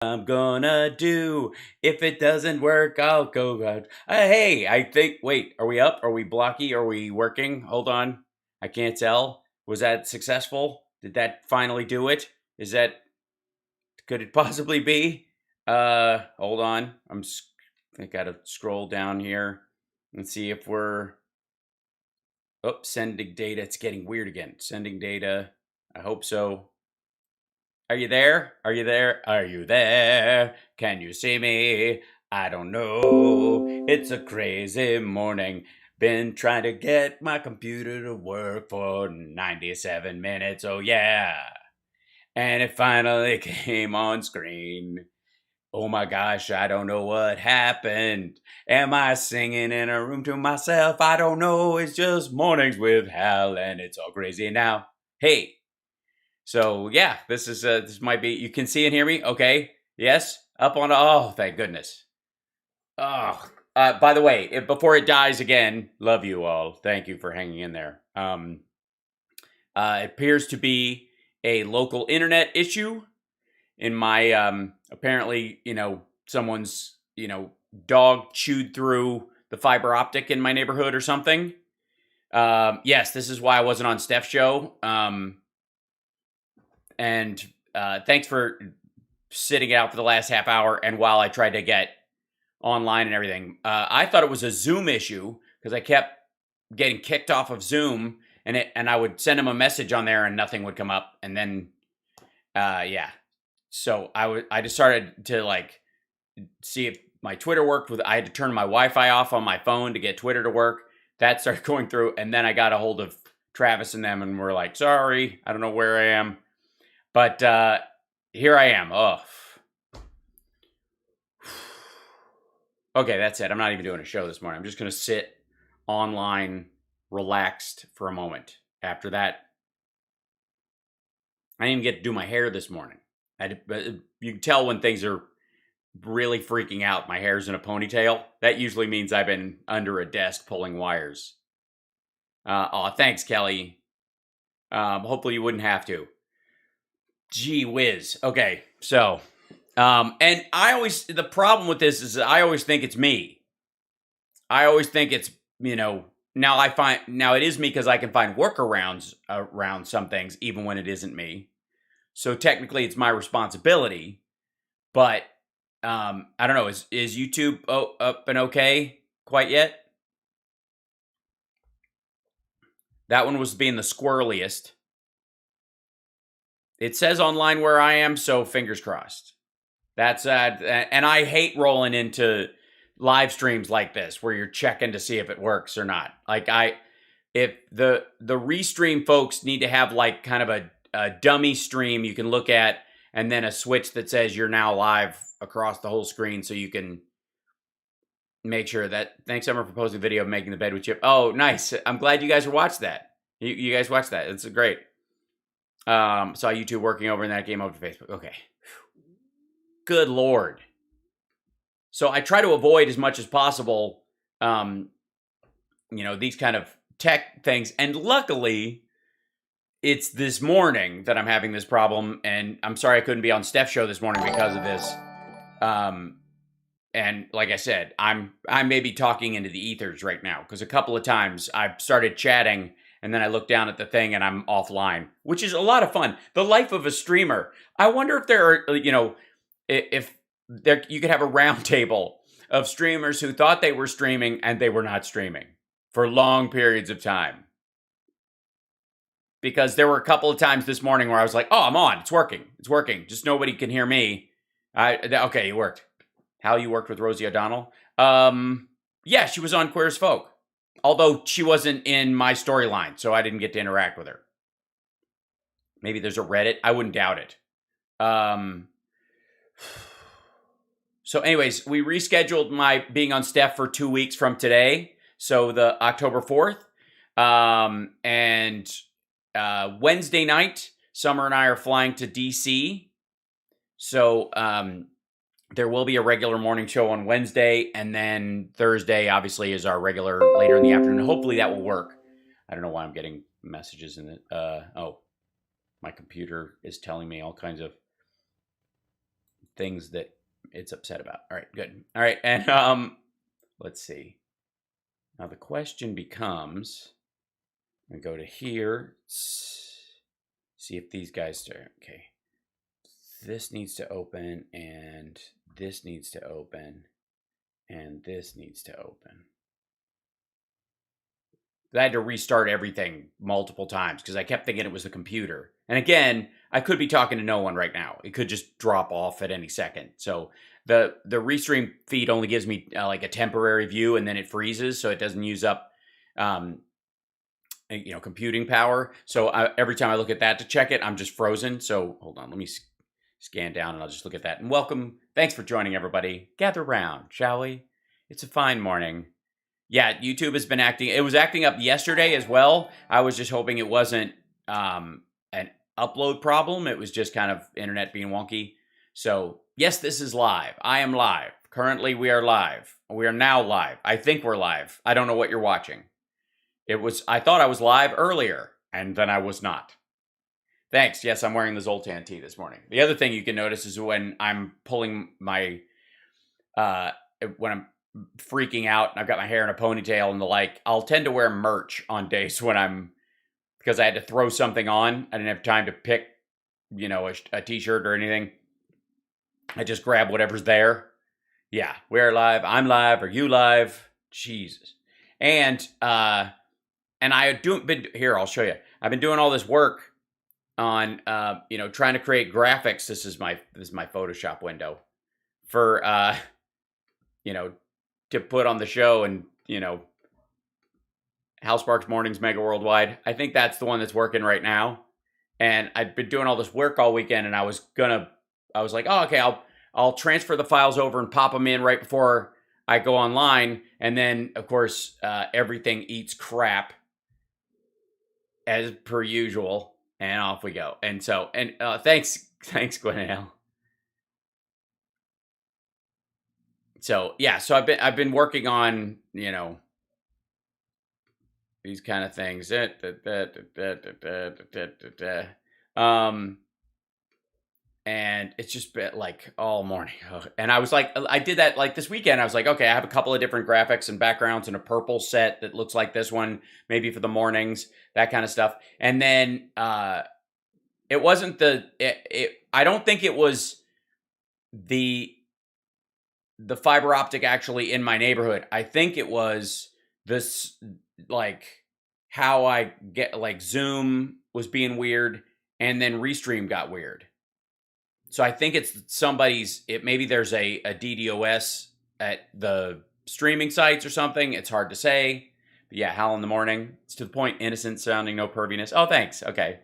I'm gonna do. If it doesn't work, I'll go out. Hey, I think. Wait, are we up? Are we blocky? Are we working? Hold on. I can't tell. Was that successful? Did that finally do it? Is that. Could it possibly be? Hold on. I gotta scroll down here and see if we're. Oh, sending data. It's getting weird again. Sending data. I hope so. Are you there? Are you there? Are you there? Can you see me? I don't know. It's a crazy morning. Been trying to get my computer to work for 97 minutes. Oh, yeah. And it finally came on screen. Oh my gosh, I don't know what happened. Am I singing in a room to myself? I don't know. It's just mornings with Hal, and it's all crazy now. Hey, so yeah, this might be. You can see and hear me, okay? Yes, up on. Oh, thank goodness. Oh, by the way, before it dies again, love you all. Thank you for hanging in there. It appears to be a local internet issue. In my apparently, someone's dog chewed through the fiber optic in my neighborhood or something. Yes, this is why I wasn't on Steph's show. And thanks for sitting out for the last half hour. And while I tried to get online and everything, I thought it was a Zoom issue because I kept getting kicked off of Zoom, and I would send him a message on there and nothing would come up. And then, yeah. So I just started to see if my Twitter worked. I had to turn my Wi-Fi off on my phone to get Twitter to work. That started going through, and then I got a hold of Travis and them, and we're like, sorry, I don't know where I am. But here I am. Oh. Okay, that's it. I'm not even doing a show this morning. I'm just going to sit online, relaxed for a moment. After that, I didn't even get to do my hair this morning. You can tell when things are really freaking out. My hair's in a ponytail. That usually means I've been under a desk pulling wires. Thanks, Kelly. Hopefully you wouldn't have to. Gee whiz. Okay, so, and the problem with this is I always think it's me. I always think it's, now it is me because I can find workarounds around some things, even when it isn't me. So technically it's my responsibility, but, I don't know, is YouTube up and okay quite yet? That one was being the squirreliest. It says online where I am, so fingers crossed. That's and I hate rolling into live streams like this where you're checking to see if it works or not. If the restream folks need to have kind of a dummy stream you can look at, and then a switch that says you're now live across the whole screen, so you can make sure that. Thanks, Summer, for posting a video of making the bed with Chip. Oh, nice. I'm glad you guys watched that. You guys watched that. It's great. Saw YouTube working over, and that came over to Facebook. Okay. Good Lord. So I try to avoid as much as possible, these kind of tech things. And luckily, it's this morning that I'm having this problem. And I'm sorry I couldn't be on Steph's show this morning because of this. And like I said, I'm maybe talking into the ethers right now because a couple of times I've started chatting and then I look down at the thing and I'm offline, which is a lot of fun. The life of a streamer. I wonder if there are, if there, you could have a round table of streamers who thought they were streaming and they were not streaming for long periods of time. Because there were a couple of times this morning where I was like, oh, I'm on. It's working. It's working. Just nobody can hear me. Okay, it worked. How you worked with Rosie O'Donnell? Yeah, she was on Queer as Folk. Although she wasn't in my storyline, so I didn't get to interact with her. Maybe there's a Reddit. I wouldn't doubt it. So anyways, we rescheduled my being on Steph for 2 weeks from today. So the October 4th. And Wednesday night, Summer and I are flying to DC. So there will be a regular morning show on Wednesday, and then Thursday, obviously, is our regular later in the afternoon. Hopefully that will work. I don't know why I'm getting messages in it. My computer is telling me all kinds of things that it's upset about. All right, good. All right, and let's see. Now the question becomes, I'm going to go to here, see if these guys are okay. This needs to open, and this needs to open, and this needs to open. I had to restart everything multiple times because I kept thinking it was the computer. And again, I could be talking to no one right now. It could just drop off at any second. So the restream feed only gives me like a temporary view, and then it freezes, so it doesn't use up computing power. So every time I look at that to check it, I'm just frozen. So hold on, let me scan down and I'll just look at that. And welcome. Thanks for joining, everybody. Gather round, shall we? It's a fine morning. Yeah, YouTube has been it was acting up yesterday as well. I was just hoping it wasn't an upload problem. It was just kind of internet being wonky. So, yes, this is live. I am live. Currently, we are live. We are now live. I think we're live. I don't know what you're watching. I thought I was live earlier, and then I was not. Thanks. Yes, I'm wearing the Zoltan tee this morning. The other thing you can notice is when I'm pulling my, when I'm freaking out and I've got my hair in a ponytail and the like, I'll tend to wear merch on days when because I had to throw something on. I didn't have time to pick, a t-shirt or anything. I just grab whatever's there. Yeah, we're live. I'm live. Are you live? Jesus. And I here, I'll show you. I've been doing all this work on, trying to create graphics. This is my Photoshop window for, to put on the show and, Hal Sparks Mornings Megaworldwide. I think that's the one that's working right now. And I've been doing all this work all weekend, and I was like, oh, okay, I'll transfer the files over and pop them in right before I go online. And then, of course, everything eats crap as per usual, and off we go. And so, thanks, Gwinnell. So yeah, so I've been working on, these kind of things. And it's just been like all morning. And I was like, I did that like this weekend. I was like, okay, I have a couple of different graphics and backgrounds and a purple set that looks like this one, maybe for the mornings, that kind of stuff. And then it wasn't I don't think it was the fiber optic actually in my neighborhood. I think it was this, like, how I get, like, Zoom was being weird, and then Restream got weird. So I think it's maybe there's a DDoS at the streaming sites or something. It's hard to say. But yeah, Hal in the morning. It's to the point, innocent sounding, no perviness. Oh, thanks. Okay.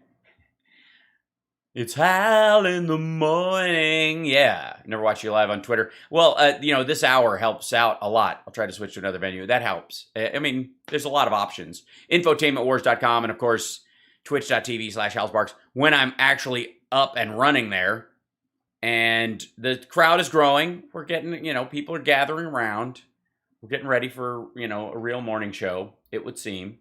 It's Hal in the morning. Yeah. Never watch you live on Twitter. Well, this hour helps out a lot. I'll try to switch to another venue. That helps. I mean, there's a lot of options. Infotainmentwars.com and, of course, twitch.tv/HalSparks when I'm actually up and running there. And the crowd is growing. We're getting, people are gathering around. We're getting ready for, a real morning show, it would seem.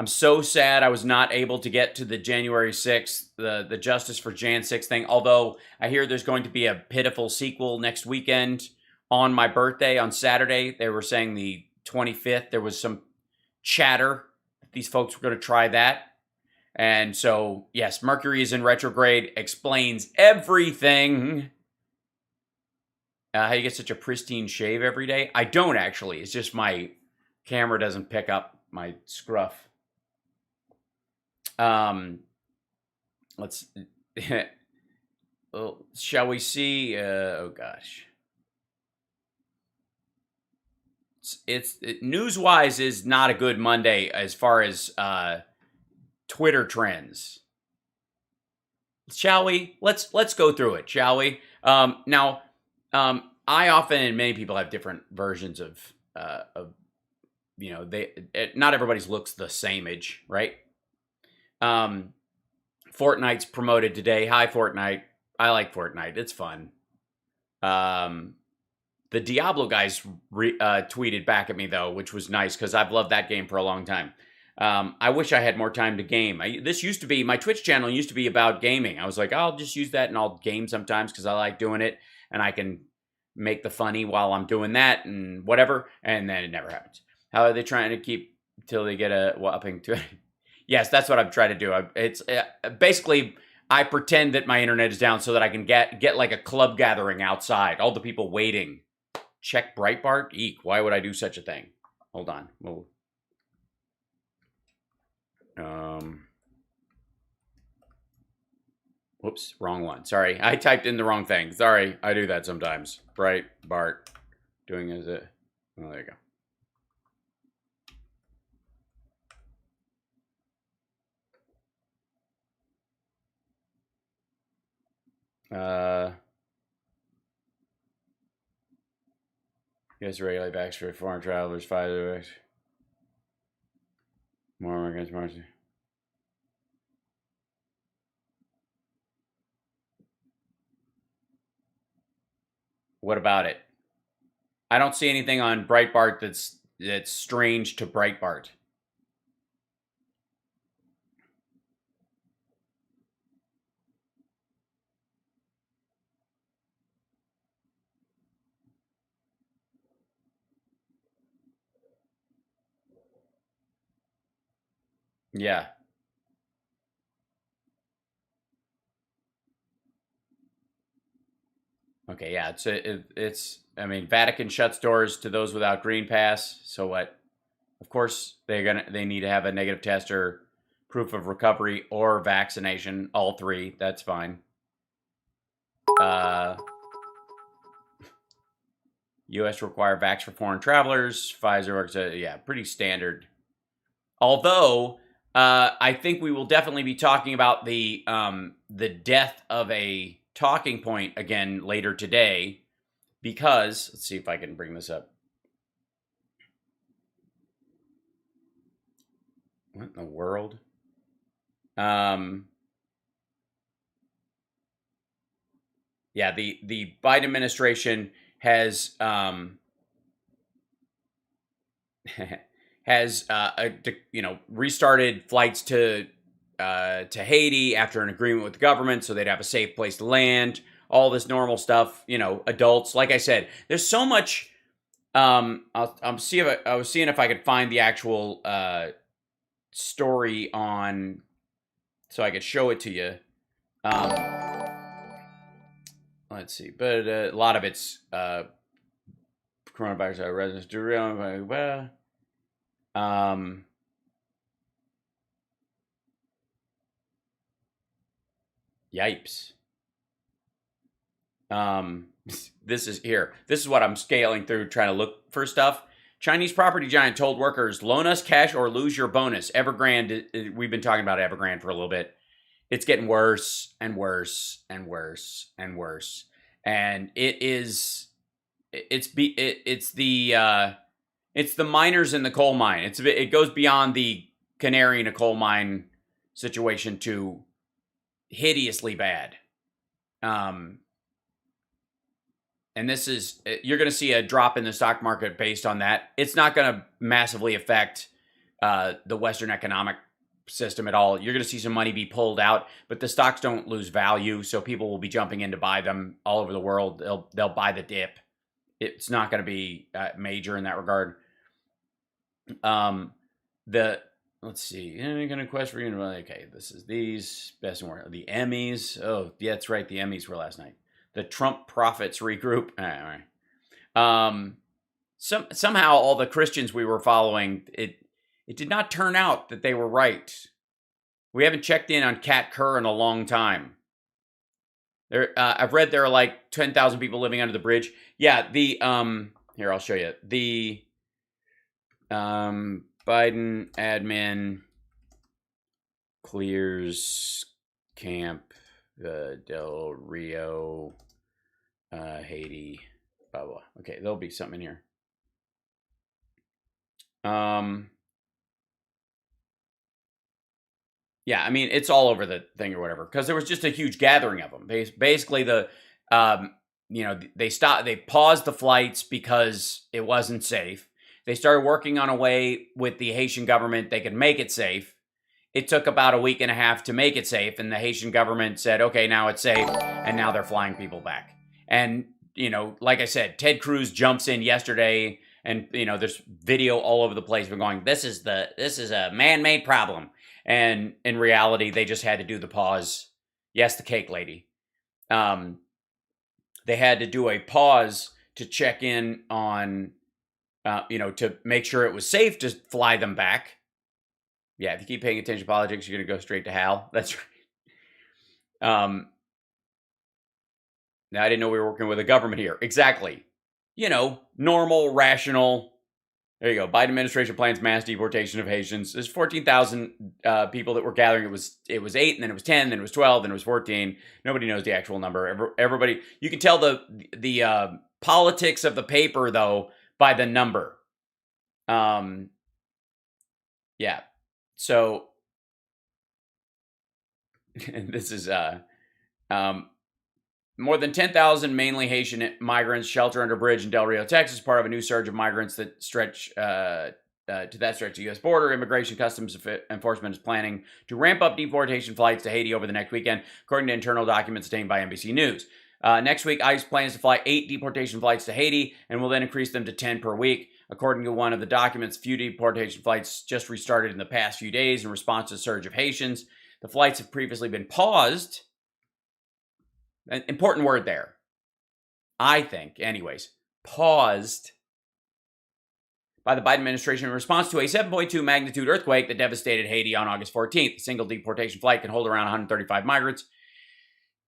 I'm so sad I was not able to get to the January 6th, the Justice for Jan 6th thing, although I hear there's going to be a pitiful sequel next weekend on my birthday on Saturday. They were saying the 25th. There was some chatter that these folks were going to try that. And so, yes, Mercury is in retrograde, explains everything. How you get such a pristine shave every day? I don't actually. It's just my camera doesn't pick up my scruff. Let's shall we see? Oh gosh, it's news-wise is not a good Monday as far as Twitter trends. Shall we? Let's go through it, shall we? Now, I often, and many people have different versions of not everybody's looks the same-age, right? Fortnite's promoted today. Hi, Fortnite. I like Fortnite. It's fun. The Diablo guys tweeted back at me, though, which was nice because I've loved that game for a long time. I wish I had more time to game. This used to be, my Twitch channel used to be about gaming. I was like, I'll just use that and I'll game sometimes because I like doing it and I can make the funny while I'm doing that and whatever. And then it never happens. How are they trying to keep till they get a upping to it? Yes, that's what I'm trying to do. It's basically, I pretend that my internet is down so that I can get like a club gathering outside. All the people waiting. Check Breitbart? Eek, why would I do such a thing? Hold on. Whoops, wrong one. Sorry, I typed in the wrong thing. Sorry, I do that sometimes. Breitbart. Doing is it? Oh, there you go. Yes, regulate vax for foreign travelers, Pfizer vax. More Americans marching. What about it? I don't see anything on Breitbart that's strange to Breitbart. Yeah. Okay, yeah, it's I mean, Vatican shuts doors to those without green pass. So what? Of course, they need to have a negative test or proof of recovery or vaccination, all three. That's fine. U.S. require vax for foreign travelers. Pfizer works. Yeah, pretty standard. Although I think we will definitely be talking about the death of a talking point again later today, because let's see if I can bring this up. What in the world? Yeah, the Biden administration has has restarted flights to Haiti after an agreement with the government, so they'd have a safe place to land. All this normal stuff, adults. Like I said, there's so much. I was seeing if I could find the actual story on, so I could show it to you. Let's see, but a lot of it's coronavirus residents do real. Yipes. This is what I'm scaling through, trying to look for stuff. Chinese property giant told workers, loan us cash or lose your bonus. Evergrande, we've been talking about Evergrande for a little bit. It's getting worse and worse and worse and worse. And it's the miners in the coal mine. It goes beyond the canary in a coal mine situation to hideously bad. And this is, you're going to see a drop in the stock market based on that. It's not going to massively affect the Western economic system at all. You're going to see some money be pulled out, but the stocks don't lose value, so people will be jumping in to buy them all over the world. They'll buy the dip. It's not going to be major in that regard. Let's see. Any kind of quest for you? Okay, this is these best and worst. The Emmys. Oh, yeah, that's right. The Emmys were last night. The Trump prophets regroup. All right. Somehow all the Christians we were following, it did not turn out that they were right. We haven't checked in on Kat Kerr in a long time. I've read there are like 10,000 people living under the bridge. Yeah, here, I'll show you. The Biden admin clears Kemp, Del Rio, Haiti, blah, blah. Okay, there'll be something in here. Yeah, I mean, it's all over the thing or whatever, because there was just a huge gathering of them. Basically, they paused the flights because it wasn't safe. They started working on a way with the Haitian government they could make it safe. It took about a week and a half to make it safe, and the Haitian government said, okay, now it's safe, and now they're flying people back. And, like I said, Ted Cruz jumps in yesterday, and, there's video all over the place. We're going, this is a man-made problem. And in reality, they just had to do the pause. Yes, the cake lady. They had to do a pause to check in on, to make sure it was safe to fly them back. Yeah, if you keep paying attention to politics, you're going to go straight to hell. That's right. Now, I didn't know we were working with a government here. Exactly. Normal, rational. There you go. Biden administration plans mass deportation of Haitians. There's 14,000 people that were gathering. It was 8, and then it was 10, then it was 12, then it was 14. Nobody knows the actual number. Everybody, you can tell the politics of the paper, though, by the number. Yeah. So, and this is more than 10,000 mainly Haitian migrants shelter under a bridge in Del Rio, Texas, part of a new surge of migrants that stretch to the U.S. border. Immigration Customs Enforcement is planning to ramp up deportation flights to Haiti over the next weekend, according to internal documents obtained by NBC News. Next week, ICE plans to fly 8 deportation flights to Haiti and will then increase them to 10 per week. According to one of the documents, few deportation flights just restarted in the past few days in response to the surge of Haitians. The flights have previously been paused. An important word there. I think, anyways, paused by the Biden administration in response to a 7.2 magnitude earthquake that devastated Haiti on August 14th. A single deportation flight can hold around 135 migrants.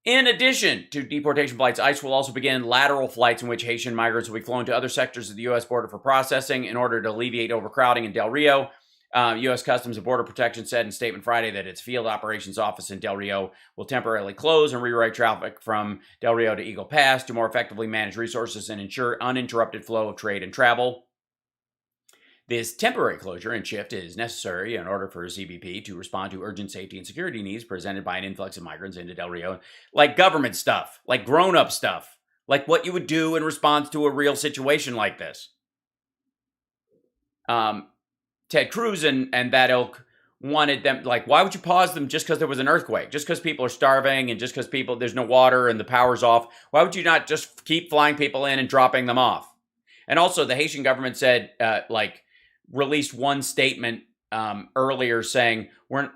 In addition to deportation flights, ICE will also begin lateral flights in which Haitian migrants will be flown to other sectors of the U.S. border for processing in order to alleviate overcrowding in Del Rio. U.S. Customs and Border Protection said in a statement Friday that its field operations office in Del Rio will temporarily close and reroute traffic from Del Rio to Eagle Pass to more effectively manage resources and ensure uninterrupted flow of trade and travel. This temporary closure and shift is necessary in order for CBP to respond to urgent safety and security needs presented by an influx of migrants into Del Rio, like government stuff, like grown-up stuff, like what you would do in response to a real situation like this. Ted Cruz and that ilk wanted them, like, why would you pause them just because there was an earthquake? Just because people are starving and just because there's no water and the power's off? Why would you not just keep flying people in and dropping them off? And also, the Haitian government said, released one statement earlier saying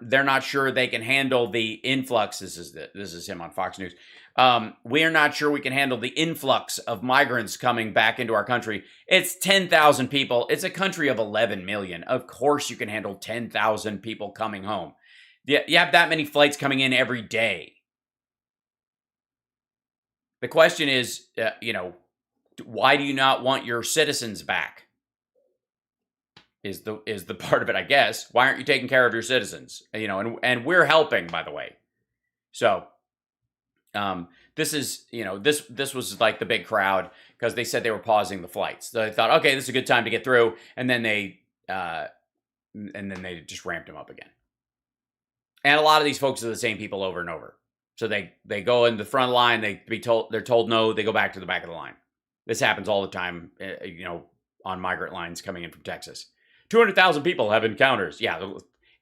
they're not sure they can handle the influx. This is him on Fox News. We're not sure we can handle the influx of migrants coming back into our country. It's 10,000 people. It's a country of 11 million. Of course you can handle 10,000 people coming home. You have that many flights coming in every day. The question is, why do you not want your citizens back? Is the part of it, I guess. Why aren't you taking care of your citizens? And we're helping, by the way. So, this is, this was like the big crowd because they said they were pausing the flights. So they thought, okay, this is a good time to get through, and then they just ramped them up again. And a lot of these folks are the same people over and over. So they go in the front line, they're told no, they go back to the back of the line. This happens all the time, on migrant lines coming in from Texas. 200,000 people have encounters. Yeah,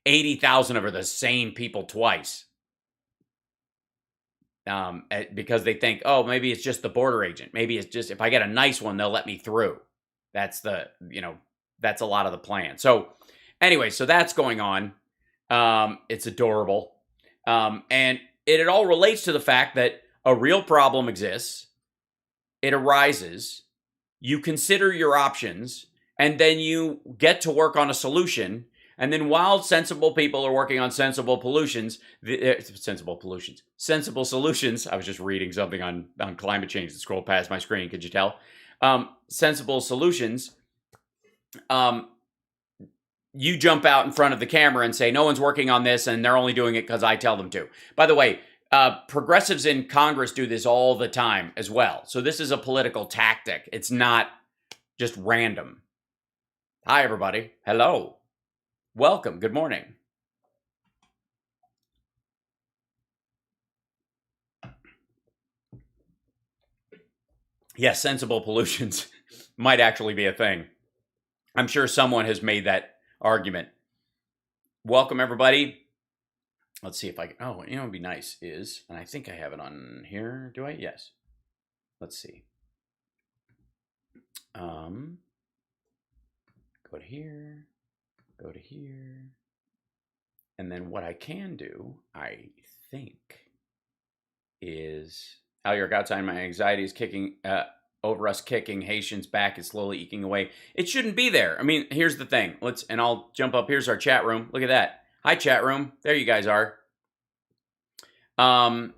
80,000 of are the same people twice. Because they think, oh, maybe it's just the border agent. Maybe it's just, if I get a nice one, they'll let me through. That's that's a lot of the plan. So anyway, so that's going on. It's adorable. And it all relates to the fact that a real problem exists. It arises. You consider your options, and then you get to work on a solution. And then while sensible people are working on sensible solutions, I was just reading something on climate change that scrolled past my screen. Could you tell? Sensible solutions. You jump out in front of the camera and say, no one's working on this, and they're only doing it because I tell them to. By the way, progressives in Congress do this all the time as well. So this is a political tactic. It's not just random. Hi, everybody. Hello. Welcome. Good morning. Yes, sensible pollutions might actually be a thing. I'm sure someone has made that argument. Welcome, everybody. Let's see if I can. Oh, you know, it'd be nice is, and I think I have it on here. Do I? Yes. Let's see. Go to here, go to here. And then what I can do, I think, is how you're outside. My anxiety is kicking over us kicking Haitians back is slowly eking away. It shouldn't be there. I mean, here's the thing. And I'll jump up. Here's our chat room. Look at that. Hi, chat room. There you guys are. And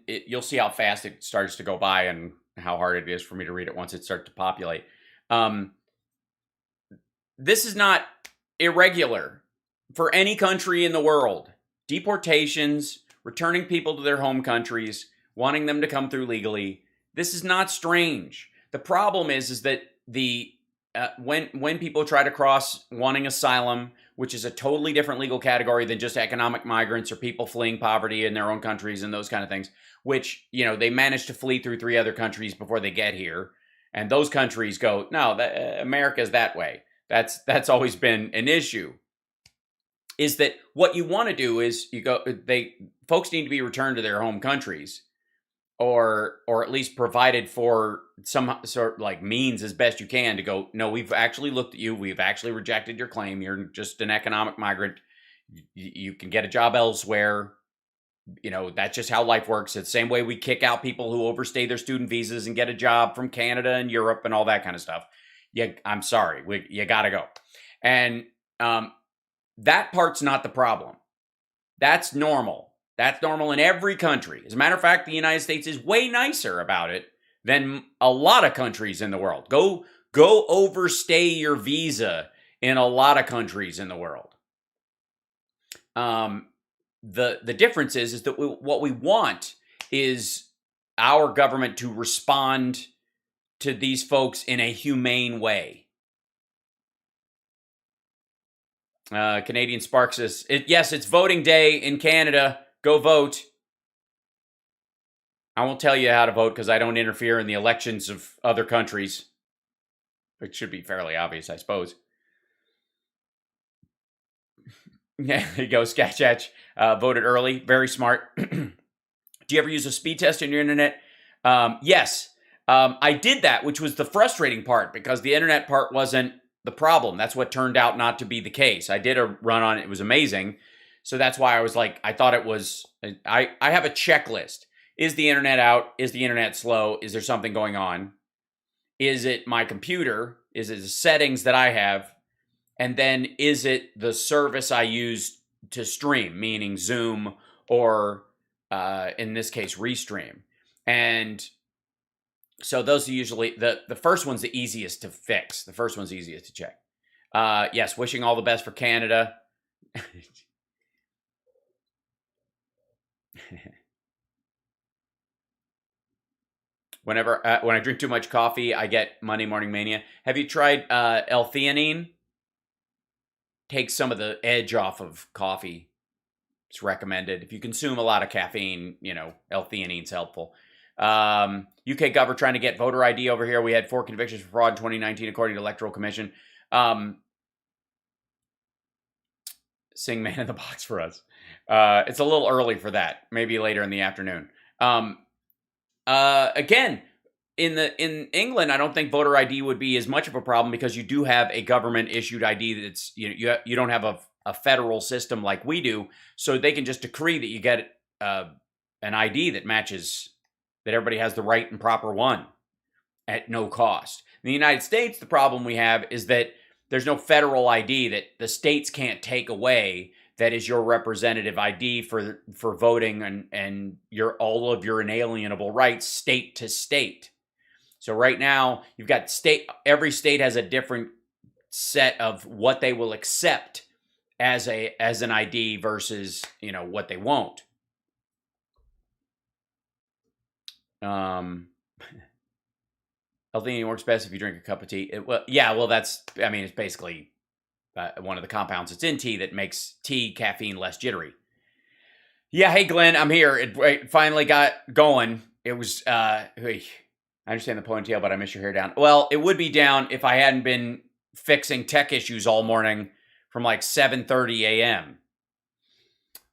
you'll see how fast it starts to go by and how hard it is for me to read it once it starts to populate. This is not irregular for any country in the world. Deportations, returning people to their home countries, wanting them to come through legally. This is not strange. The problem is that when people try to cross wanting asylum, which is a totally different legal category than just economic migrants or people fleeing poverty in their own countries and those kind of things, which, you know, they manage to flee through 3 other countries before they get here. And those countries go, no, America's that way. That's always been an issue. Is that what you want to do is folks need to be returned to their home countries, or at least provided for some sort of like means as best you can to go, no, we've actually looked at you, we've actually rejected your claim, you're just an economic migrant, you can get a job elsewhere. You know, that's just how life works. It's the same way we kick out people who overstay their student visas and get a job from Canada and Europe and all that kind of stuff. Yeah, I'm sorry, you gotta go. And that part's not the problem. That's normal. That's normal in every country. As a matter of fact, the United States is way nicer about it than a lot of countries in the world. Go overstay your visa in a lot of countries in the world. The difference is that what we want is our government to respond to these folks in a humane way. Canadian Spark says, yes, it's voting day in Canada. Go vote. I won't tell you how to vote because I don't interfere in the elections of other countries. It should be fairly obvious, I suppose. Yeah, there you go, Sketch. Voted early. Very smart. Do you ever use a speed test on your internet? Yes. I did that, which was the frustrating part because the internet part wasn't the problem. That's what turned out not to be the case. I did a run on it. It was amazing. So that's why I was like, I thought it was, I have a checklist. Is the internet out? Is the internet slow? Is there something going on? Is it my computer? Is it the settings that I have? And then is it the service I use to stream, meaning Zoom or in this case, Restream? And so those are usually, the first one's the easiest to fix. The first one's easiest to check. Yes, wishing all the best for Canada. When I drink too much coffee, I get Monday morning mania. Have you tried L-theanine? Takes some of the edge off of coffee. It's recommended. If you consume a lot of caffeine, you know, L-theanine's helpful. UK government trying to get voter ID over here. We had 4 convictions for fraud in 2019, according to Electoral Commission. Sing Man in the Box for us. It's a little early for that. Maybe later in the afternoon. Again, in England, I don't think voter ID would be as much of a problem because you do have a government issued ID that's, you don't have a federal system like we do, so they can just decree that you get an ID that matches, that everybody has the right and proper one at no cost. In the United States, the problem we have is that there's no federal ID that the states can't take away. That is your representative ID for voting and all of your inalienable rights state to state. So right now you've got every state has a different set of what they will accept as an ID versus, you know, what they won't. L-theanine works best if you drink a cup of tea. It's basically one of the compounds that's in tea that makes tea caffeine less jittery. Yeah, hey Glenn, I'm here. It finally got going. It was, I understand the ponytail, but I miss your hair down. Well, it would be down if I hadn't been fixing tech issues all morning from like 7:30 a.m.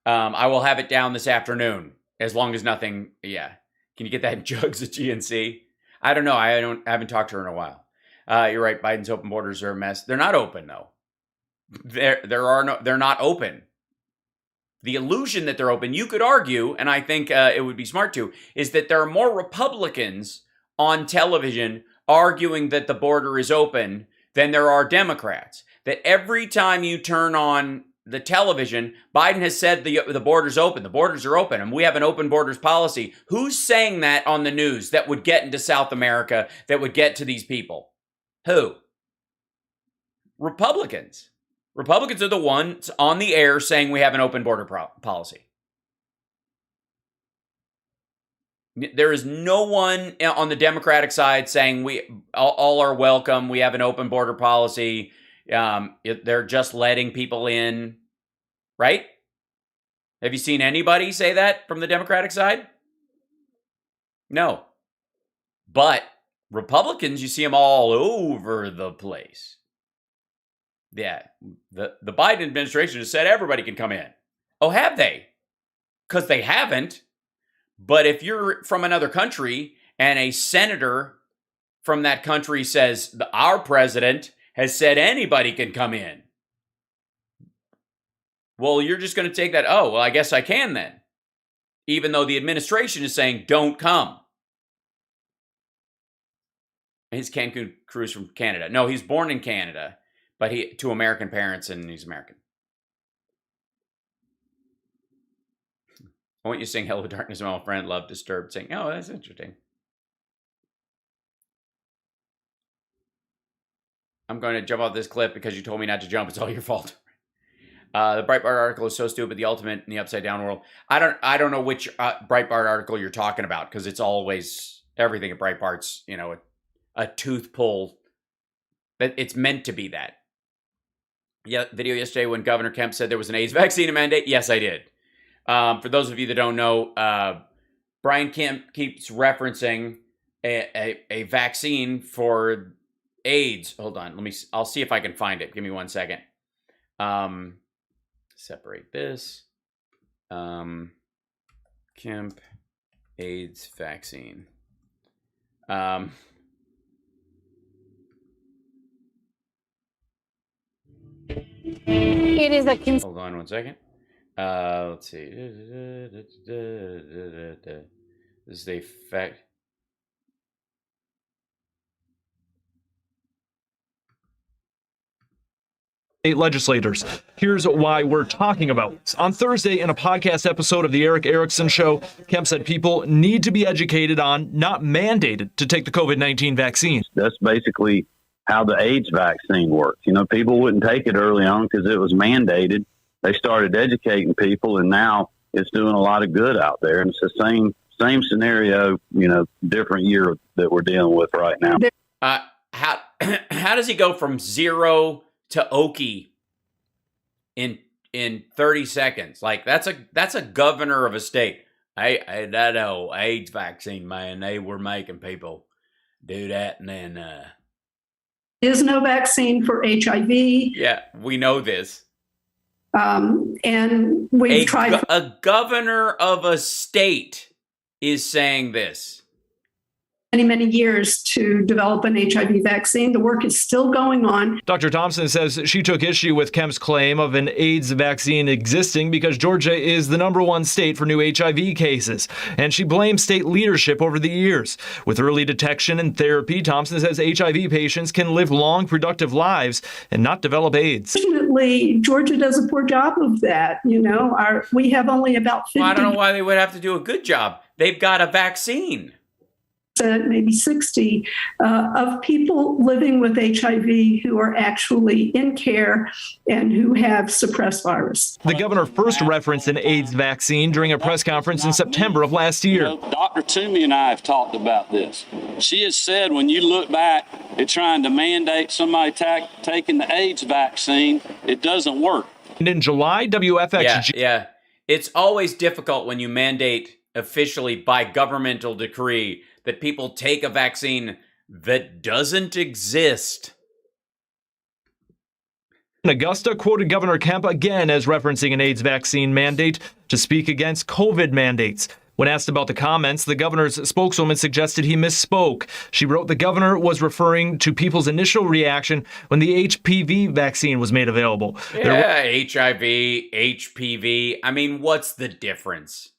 I will have it down this afternoon, as long as nothing. Yeah, can you get that in Jugs at GNC? I don't know. I haven't talked to her in a while. You're right. Biden's open borders are a mess. They're not open though. They're not open. The illusion that they're open, you could argue, and I think it would be smart to, is that there are more Republicans on television arguing that the border is open than there are Democrats. That every time you turn on the television, Biden has said the border's open. The borders are open, and we have an open borders policy. Who's saying that on the news that would get into South America, that would get to these people? Who? Republicans. Republicans are the ones on the air saying we have an open border policy. There is no one on the Democratic side saying we all are welcome. We have an open border policy. They're just letting people in, right? Have you seen anybody say that from the Democratic side? No. But Republicans, you see them all over the place. Yeah, the Biden administration has said everybody can come in. Oh, have they? Because they haven't. But if you're from another country and a senator from that country says our president has said anybody can come in, well, you're just going to take that, oh, well, I guess I can then. Even though the administration is saying don't come. His Cancun cruise from Canada. No, he's born in Canada. But to American parents, and he's American. I want you to sing Hello Darkness, my old friend, Love Disturbed. Sing, oh, that's interesting. I'm going to jump off this clip because you told me not to jump. It's all your fault. The Breitbart article is so stupid, the ultimate in the upside down world. I don't know which Breitbart article you're talking about, because it's always, everything at Breitbart's, a tooth pull. It's meant to be that. Yeah, video yesterday when Governor Kemp said there was an AIDS vaccine mandate. Yes, I did. For those of you that don't know, Brian Kemp keeps referencing a vaccine for AIDS. Hold on, I'll see if I can find it. Give me 1 second. Separate this. Kemp AIDS vaccine. It is a Hold on 1 second. Let's see. This is the fact. Legislators. Here's why we're talking about this. On Thursday, in a podcast episode of the Eric Erickson Show, Kemp said people need to be educated on, not mandated, to take the COVID-19 vaccine. That's basically how the AIDS vaccine works. People wouldn't take it early on because it was mandated. They started educating people, and now it's doing a lot of good out there. And it's the same scenario, different year that we're dealing with right now. How does he go from zero to Okie in 30 seconds? Like that's a governor of a state. I know AIDS vaccine, man. They were making people do that, and then is no vaccine for HIV. Yeah, we know this. And we've tried. A governor of a state is saying this. Many years to develop an HIV vaccine. The work is still going on. Dr. Thompson says she took issue with Kemp's claim of an AIDS vaccine existing because Georgia is the #1 state for new HIV cases, and she blames state leadership over the years. With early detection and therapy, Thompson says HIV patients can live long, productive lives and not develop AIDS. Fortunately, Georgia does a poor job of that. We have only about 50. Well, I don't know why they would have to do a good job. They've got a vaccine. Maybe 60 of people living with HIV who are actually in care and who have suppressed virus. The governor first referenced an AIDS vaccine during a press conference in September of last year. Dr. Toomey and I have talked about this. She has said when you look back at trying to mandate somebody taking the AIDS vaccine, it doesn't work. And in July, WFX... Yeah. It's always difficult when you mandate officially by governmental decree that people take a vaccine that doesn't exist. Augusta quoted Governor Kemp again as referencing an AIDS vaccine mandate to speak against COVID mandates. When asked about the comments, the governor's spokeswoman suggested he misspoke. She wrote the governor was referring to people's initial reaction when the HPV vaccine was made available. Yeah, HIV, HPV. I mean, what's the difference?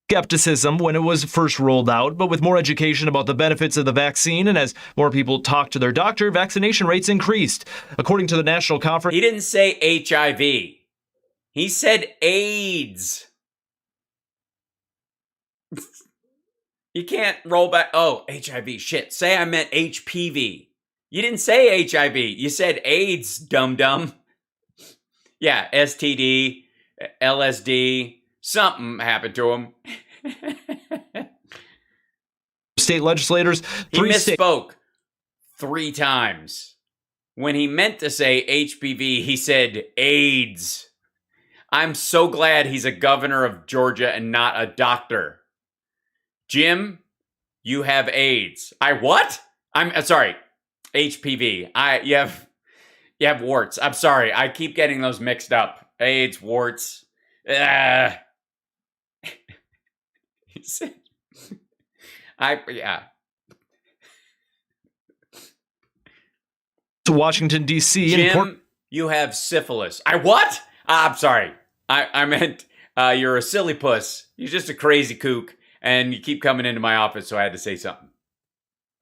Skepticism when it was first rolled out, but with more education about the benefits of the vaccine and as more people talked to their doctor, vaccination rates increased. According to the national conference, He didn't say HIV. He said AIDS. You can't roll back. Oh, HIV. Shit. Say I meant HPV. You didn't say HIV. You said AIDS, dum-dum. Yeah, STD, LSD. Something happened to him. state legislators, He misspoke 3 times. When he meant to say HPV, he said AIDS. I'm so glad he's a governor of Georgia and not a doctor. Jim, you have AIDS. I what? I'm sorry. HPV. You have warts. I'm sorry. I keep getting those mixed up. AIDS, warts. Yeah. To Washington, D.C. Jim, you have syphilis. I what? I'm sorry. I meant you're a silly puss. You're just a crazy kook, and you keep coming into my office, so I had to say something.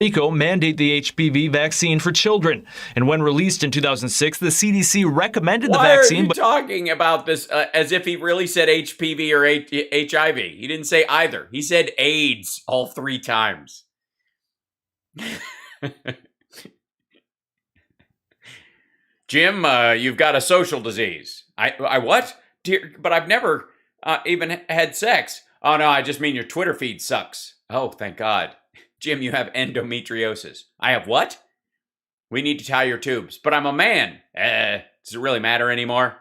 Rico mandate the HPV vaccine for children. And when released in 2006, the CDC recommended the vaccine. Why are you talking about this as if he really said HPV or HIV? He didn't say either. He said AIDS all 3 times. Jim, you've got a social disease. I what? Dear, but I've never even had sex. Oh, no, I just mean your Twitter feed sucks. Oh, thank God. Jim, you have endometriosis. I have what? We need to tie your tubes. But I'm a man. Does it really matter anymore?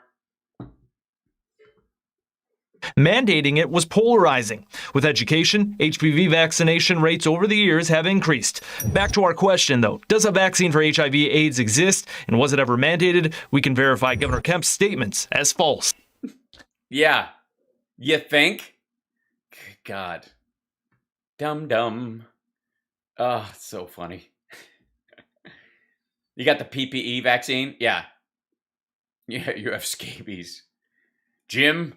Mandating it was polarizing. With education, HPV vaccination rates over the years have increased. Back to our question, though. Does a vaccine for HIV/AIDS exist, and was it ever mandated? We can verify Governor Kemp's statements as false. Yeah. You think? God. Dumb. Oh, it's so funny. You got the PPE vaccine? Yeah. Yeah, you have scabies. Jim,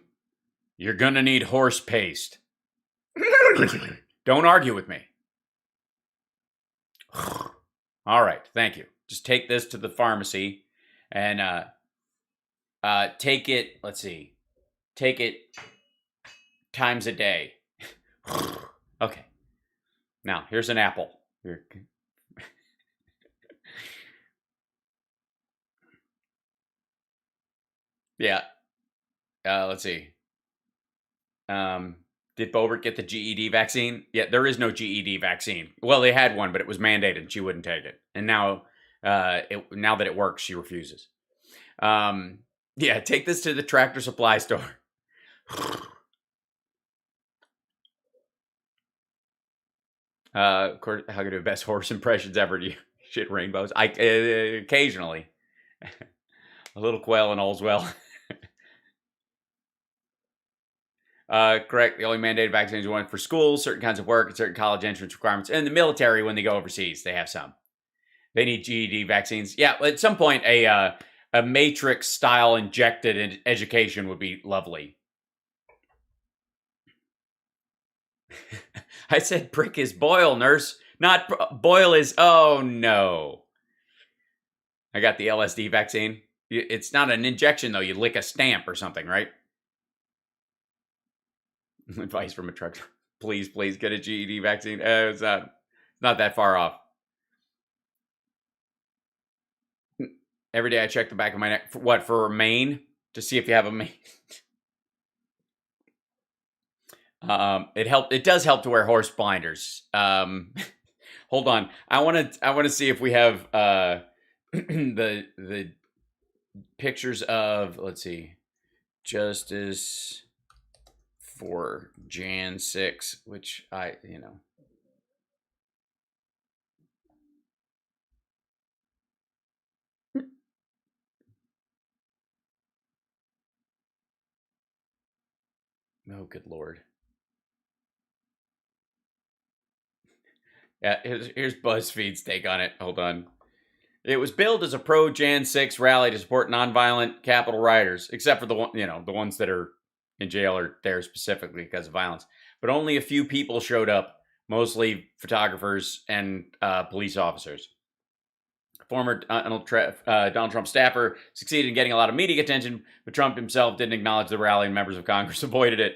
you're gonna need horse paste. Don't argue with me. All right, thank you. Just take this to the pharmacy and take it, let's see. Take it times a day. Okay. Now, here's an apple. Here. Yeah. Let's see. Did Boebert get the GED vaccine? Yeah, there is no GED vaccine. Well, they had one, but it was mandated and she wouldn't take it. And now, now that it works, she refuses. Yeah, take this to the Tractor Supply store. Of course, how could do best horse impressions ever? Do you shit rainbows? Occasionally. A little quail and all's well. Correct. The only mandated vaccines are one for schools, certain kinds of work, and certain college entrance requirements. And the military, when they go overseas, they have some. They need GED vaccines. Yeah, at some point, a Matrix style injected education would be lovely. I said brick is boil, nurse. Not boil is, oh no. I got the LSD vaccine. It's not an injection though. You lick a stamp or something, right? Advice from a truck. Please get a GED vaccine. It's not that far off. Every day I check the back of my neck. For what? For a mane? To see if you have a mane. It does help to wear horse blinders. Hold on. I want to see if we have the pictures of, let's see, Justice for Jan 6, which Oh, good Lord. Yeah, here's BuzzFeed's take on it. Hold on. It was billed as a pro-Jan 6 rally to support nonviolent Capitol rioters, except for the ones that are in jail are there specifically because of violence. But only a few people showed up, mostly photographers and police officers. Former Donald Trump staffer succeeded in getting a lot of media attention, but Trump himself didn't acknowledge the rally and members of Congress avoided it.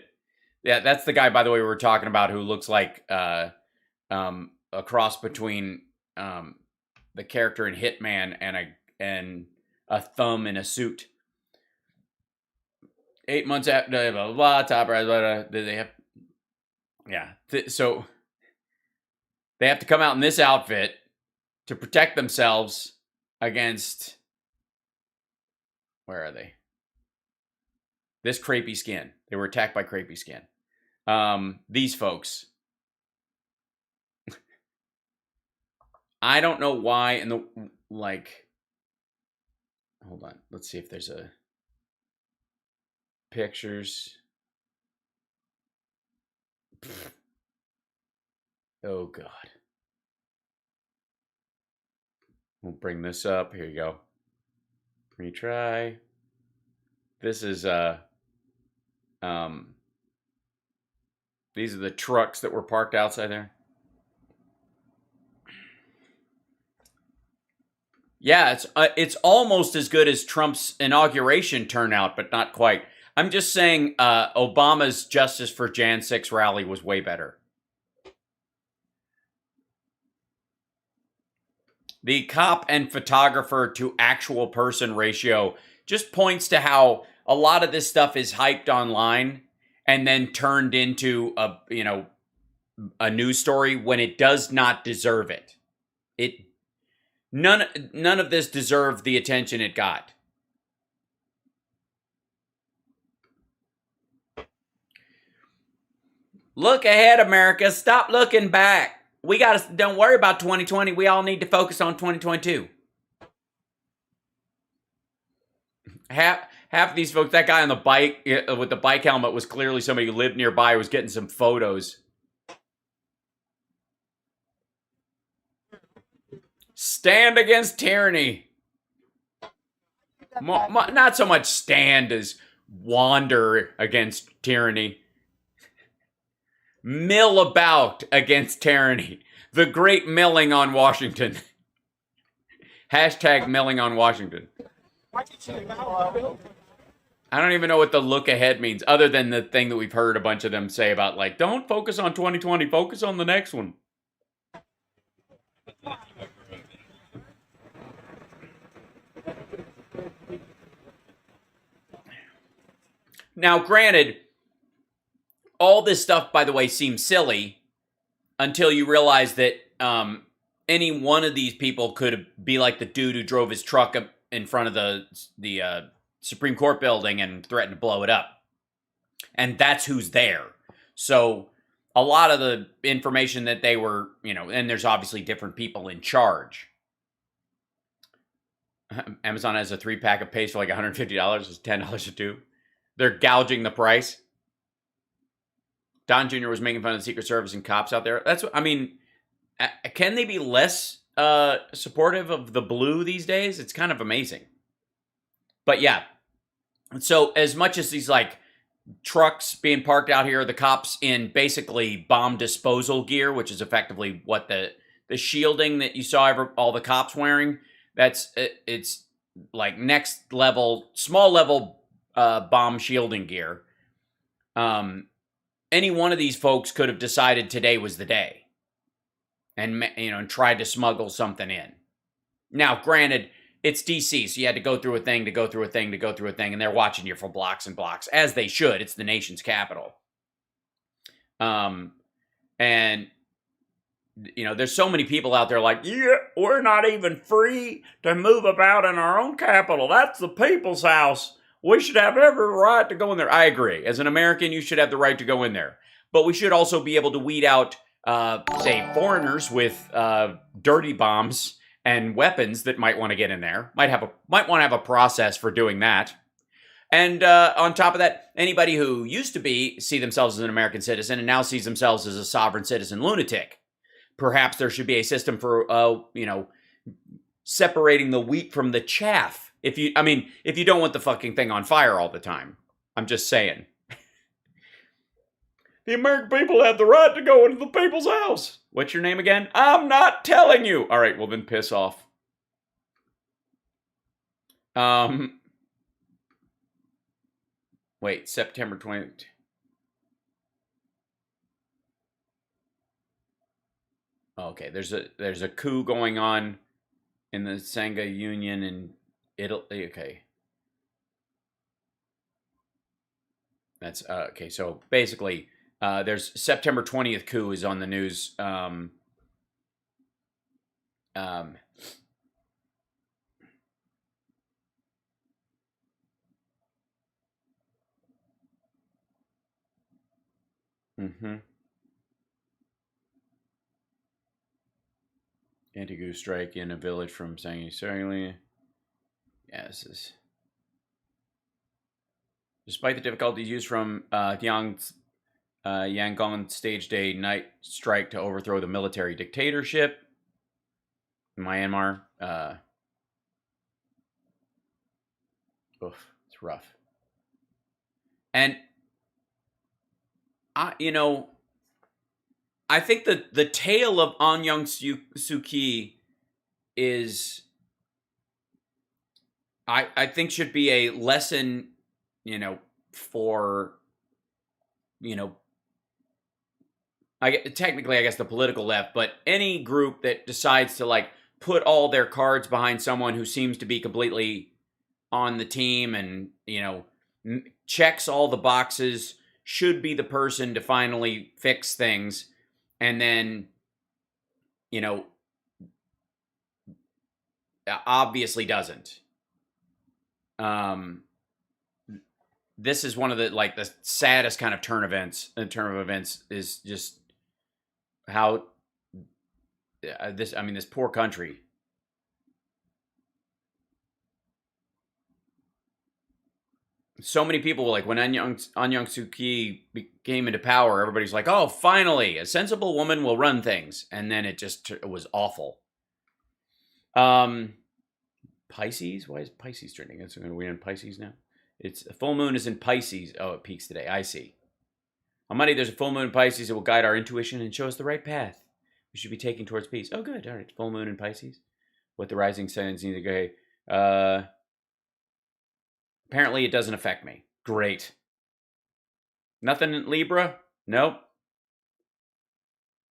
Yeah, that's the guy, by the way, we were talking about who looks like a cross between the character in Hitman and a thumb in a suit. 8 months after, blah, blah, blah, top right, blah, blah, they have, yeah. So they have to come out in this outfit to protect themselves against, where are they? This crepey skin. They were attacked by crepey skin. These folks. I don't know why, and hold on. Let's see if there's a pictures. Oh, God. We'll bring this up. Here you go. Retry. This is, these are the trucks that were parked outside there. Yeah, it's almost as good as Trump's inauguration turnout, but not quite. I'm just saying Obama's Justice for Jan 6 rally was way better. The cop and photographer to actual person ratio just points to how a lot of this stuff is hyped online and then turned into a news story when it does not deserve it. None of this deserved the attention it got. Look ahead, America. Stop looking back. Don't worry about 2020. We all need to focus on 2022. Half of these folks, that guy on the bike with the bike helmet was clearly somebody who lived nearby, was getting some photos. Stand against tyranny. Not so much stand as wander against tyranny. Mill about against tyranny. The great milling on Washington. Hashtag milling on Washington. I don't even know what the look ahead means, other than the thing that we've heard a bunch of them say about, like, don't focus on 2020, focus on the next one. Now, granted, all this stuff, by the way, seems silly until you realize that any one of these people could be like the dude who drove his truck up in front of the Supreme Court building and threatened to blow it up. And that's who's there. So a lot of the information that they were, and there's obviously different people in charge. Amazon has a 3-pack of paste for like $150. It's $10 a tube. They're gouging the price. Don Jr. was making fun of the Secret Service and cops out there. Can they be less supportive of the blue these days? It's kind of amazing. But yeah, so as much as these trucks being parked out here, the cops in basically bomb disposal gear, which is effectively what the shielding that you saw all the cops wearing, it's like next level, small level bomb shielding gear. Any one of these folks could have decided today was the day and tried to smuggle something in. Now, granted, it's DC, so you had to go through a thing to go through a thing to go through a thing, and they're watching you for blocks and blocks, as they should. It's the nation's capital. And, there's so many people out there like, yeah, we're not even free to move about in our own capital. That's the people's house. We should have every right to go in there. I agree. As an American, you should have the right to go in there. But we should also be able to weed out, say, foreigners with dirty bombs and weapons that might want to get in there. Might want to have a process for doing that. And on top of that, anybody who used to see themselves as an American citizen and now sees themselves as a sovereign citizen lunatic. Perhaps there should be a system for, separating the wheat from the chaff. If you don't want the fucking thing on fire all the time. I'm just saying. The American people have the right to go into the people's house. What's your name again? I'm not telling you. All right, well then piss off. Wait, September 20th. Okay, there's a coup going on in the Sangha Union in Italy. Okay. That's okay. So basically, there's September 20th coup is on the news. Anti-coup strike in a village from Sangha. Yeah, this is. Despite the difficulties used from Yangon staged a night strike to overthrow the military dictatorship in Myanmar. It's rough. And I think that the tale of Aung Suu Kyi is, I think, should be a lesson, for, technically, I guess, the political left, but any group that decides to put all their cards behind someone who seems to be completely on the team and, checks all the boxes, should be the person to finally fix things. And then, obviously doesn't. This is one of the saddest kind of turn of events is just how this poor country. So many people, when Aung Suu Kyi came into power, everybody's like, oh, finally, a sensible woman will run things. And then it was awful. Pisces? Why is Pisces trending? Are we in Pisces now? It's a full moon is in Pisces. Oh, it peaks today. I see. On Monday, there's a full moon in Pisces that will guide our intuition and show us the right path we should be taking towards peace. Oh, good. All right. Full moon in Pisces. What the rising signs need to go. Apparently, it doesn't affect me. Great. Nothing in Libra? Nope.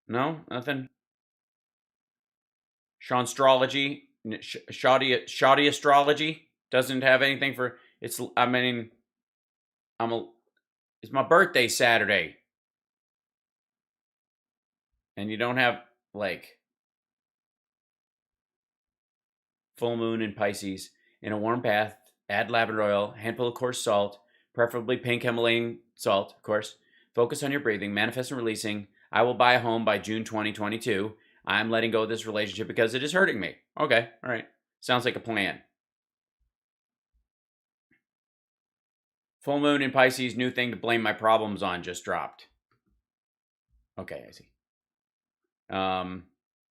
No, nothing. Astrology, shoddy astrology doesn't have anything for it's. It's my birthday Saturday, and you don't have full moon in Pisces in a warm bath. Add lavender oil, handful of coarse salt, preferably pink Himalayan salt, of course. Focus on your breathing, manifest and releasing. I will buy a home by June 2022. I'm letting go of this relationship because it is hurting me. Okay, all right. Sounds like a plan. Full moon in Pisces, new thing to blame my problems on just dropped. Okay, I see.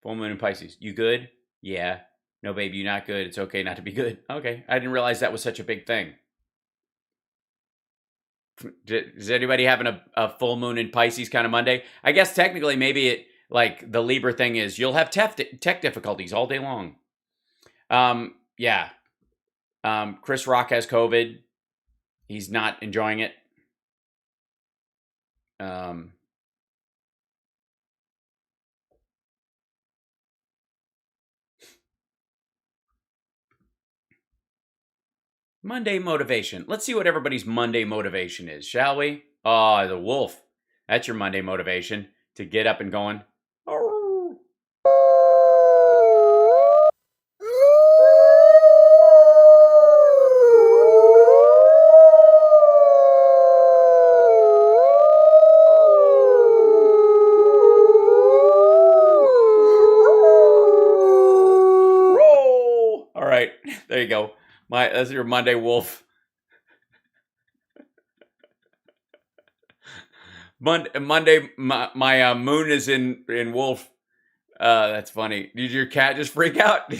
Full moon in Pisces. You good? Yeah. No, babe, you're not good. It's okay not to be good. Okay. I didn't realize that was such a big thing. Is anybody having a full moon in Pisces kind of Monday? I guess technically maybe it, the Libra thing is you'll have tech difficulties all day long. Yeah. Chris Rock has COVID. He's not enjoying it. Monday motivation. Let's see what everybody's Monday motivation is, shall we? Oh, the wolf. That's your Monday motivation, to get up and going. Roll. All right, there you go. That's your Monday wolf. Monday, my moon is in Wolf. That's funny. Did your cat just freak out?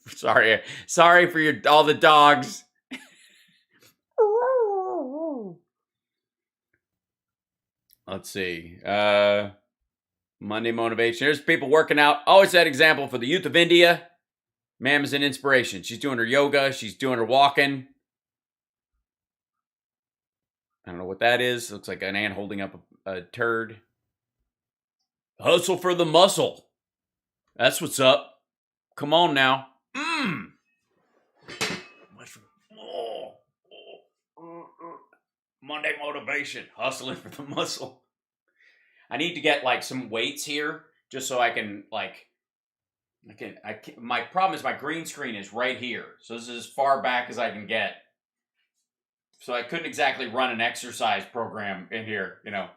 Sorry for all the dogs. Let's see. Monday motivation. Here's people working out. Always that example for the youth of India. Ma'am is an inspiration. She's doing her yoga. She's doing her walking. I don't know what that is. Looks like an ant holding up a turd. Hustle for the muscle. That's what's up. Come on now. Monday motivation. Hustling for the muscle. I need to get like some weights here just so I can like my problem is my green screen is right here. So this is as far back as I can get. So I couldn't exactly run an exercise program in here, you know.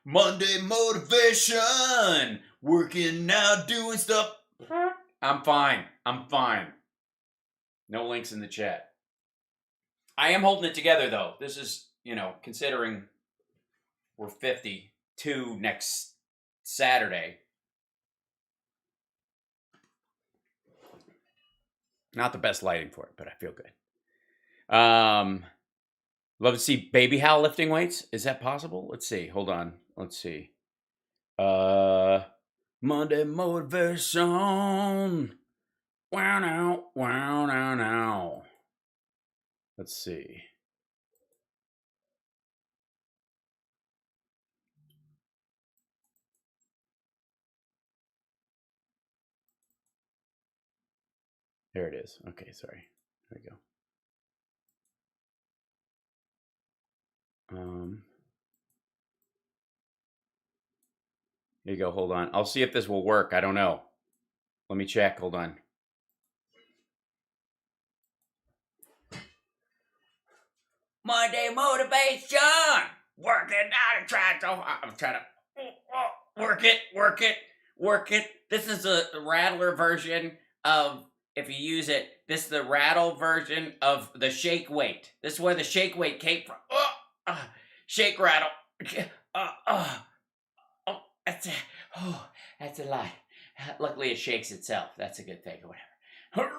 Monday motivation. Working out, doing stuff. I'm fine. No links in the chat. I am holding it together, though. This is, you know, considering we're 52 next Saturday. Not the best lighting for it, but I feel good. Love to see Baby Hal lifting weights. Is that possible? Let's see. Hold on. Let's see. Monday motivation. Wow now. Let's see. There it is. Okay, sorry. There we go. Here you go. Hold on. I'll see if this will work. I don't know. Let me check. Hold on. Monday motivation. Working out and trying so hard. I'm trying to work it. This is a rattler version of, if you use it, this is the rattle version of the shake weight. This is where the shake weight came from. Shake rattle. That's a lot. Luckily, it shakes itself. That's a good thing or whatever.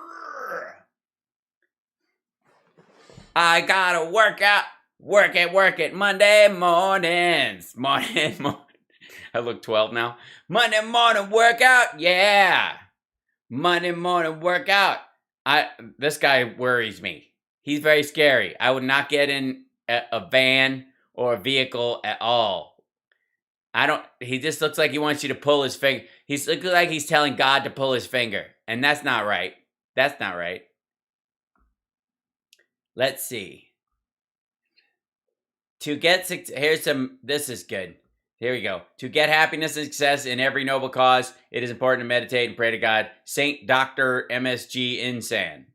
I gotta work out. Work it. Monday mornings. I look 12 now. Monday morning workout. Yeah. Monday morning workout. This guy worries me. He's very scary. I would not get in a van or a vehicle at all. He just looks like he wants you to pull his finger. He looks like he's telling God to pull his finger. And that's not right. Let's see. This is good. Here we go. To get happiness and success in every noble cause, it is important to meditate and pray to God. Saint Dr. MSG Insan.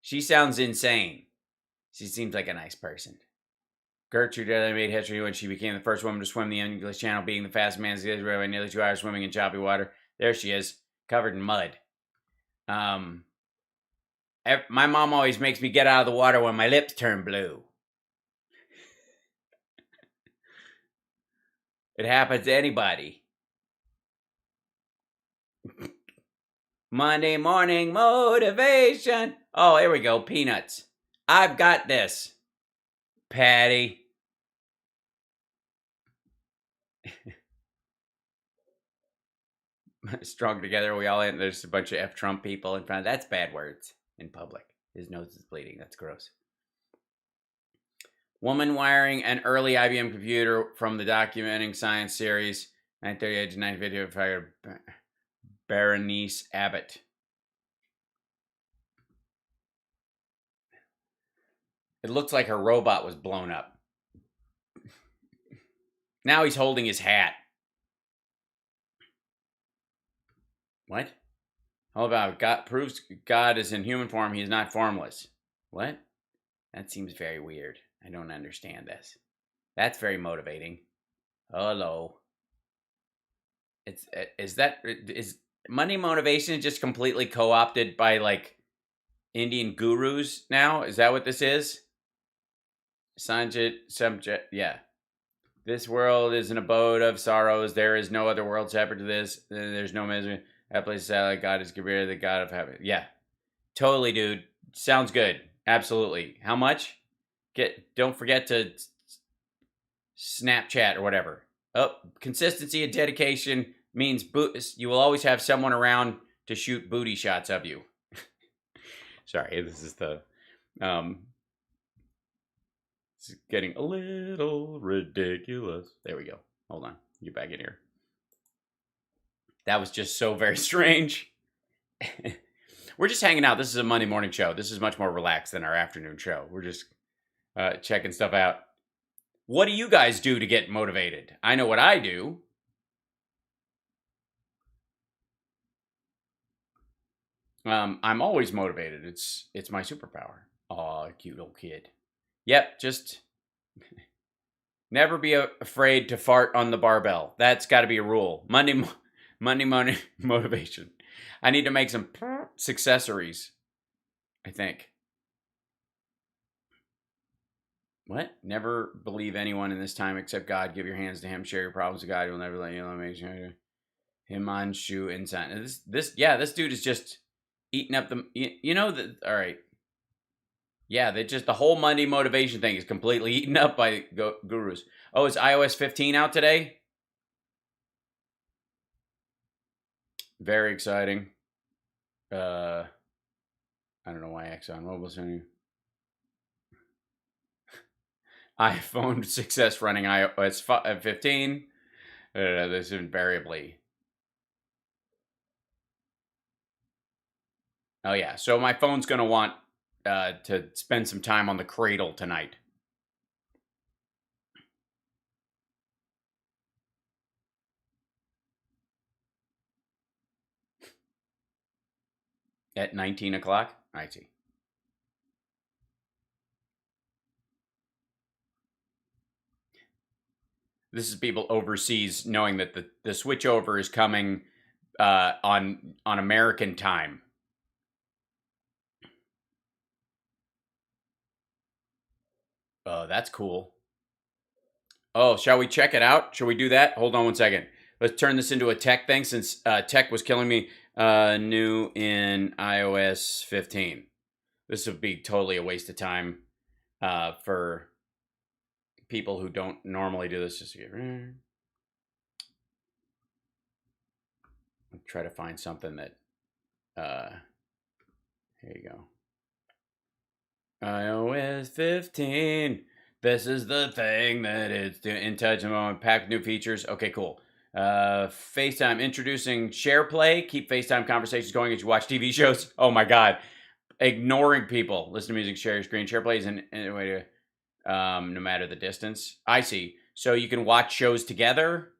She sounds insane. She seems like a nice person. Gertrude made history when she became the first woman to swim the English Channel, being the fastest man in Israel by nearly 2 hours swimming in choppy water. There she is, covered in mud. My mom always makes me get out of the water when my lips turn blue. It happens to anybody. Monday morning motivation. Oh, here we go. Peanuts. I've got this. Patty. Strong together, we all in. There's a bunch of F Trump people in front. That's bad words in public. His nose is bleeding. That's gross. Woman wiring an early IBM computer from the documenting science series 938 to 950 fired Berenice Abbott. It looks like her robot was blown up. Now he's holding his hat. What? How about God proves God is in human form, he is not formless. What? That seems very weird. I don't understand this. That's very motivating. Hello. Is Monday motivation just completely co-opted by, like, Indian gurus now. Is that what this is? Sanjit Samjit. Yeah. This world is an abode of sorrows. There is no other world separate to this. There's no misery. That place is sad. God is Kabir, the God of heaven. Yeah. Totally, dude. Sounds good. Absolutely. How much? Don't forget to Snapchat or whatever. Oh, consistency and dedication means you will always have someone around to shoot booty shots of you. Sorry, this is the it's getting a little ridiculous. There we go. Hold on. Get back in here. That was just so very strange. We're just hanging out. This is a Monday morning show. This is much more relaxed than our afternoon show. We're just checking stuff out. What do you guys do to get motivated? I know what I do. I'm always motivated. It's my superpower. Aw, cute little kid. Yep, just never be afraid to fart on the barbell. That's got to be a rule. Monday motivation. I need to make some accessories, I think. What? Never believe anyone in this time except God. Give your hands to him. Share your problems with God. He will never let you alone. Make sure him on shoe inside. This dude is just eating up the. You know that. All right. Yeah, the whole Monday motivation thing is completely eaten up by gurus. Oh, is iOS 15 out today? Very exciting. I don't know why ExxonMobil's sending iPhone success running iOS 15. This invariably. Oh yeah, so my phone's gonna want to spend some time on the cradle tonight. At 19 o'clock? I see. This is people overseas knowing that the switchover is coming on American time. Oh, that's cool. Oh, shall we check it out? Shall we do that? Hold on one second. Let's turn this into a tech thing since tech was killing me. New in iOS 15. This would be totally a waste of time for people who don't normally do this. Just I'll try to find something that here you go. iOS 15. This is the thing that it's in touch a moment. Packed new features. Okay, cool. FaceTime introducing SharePlay. Keep FaceTime conversations going as you watch TV shows. Oh my God. Ignoring people. Listen to music, share your screen. SharePlay is an way to, no matter the distance. I see. So you can watch shows together.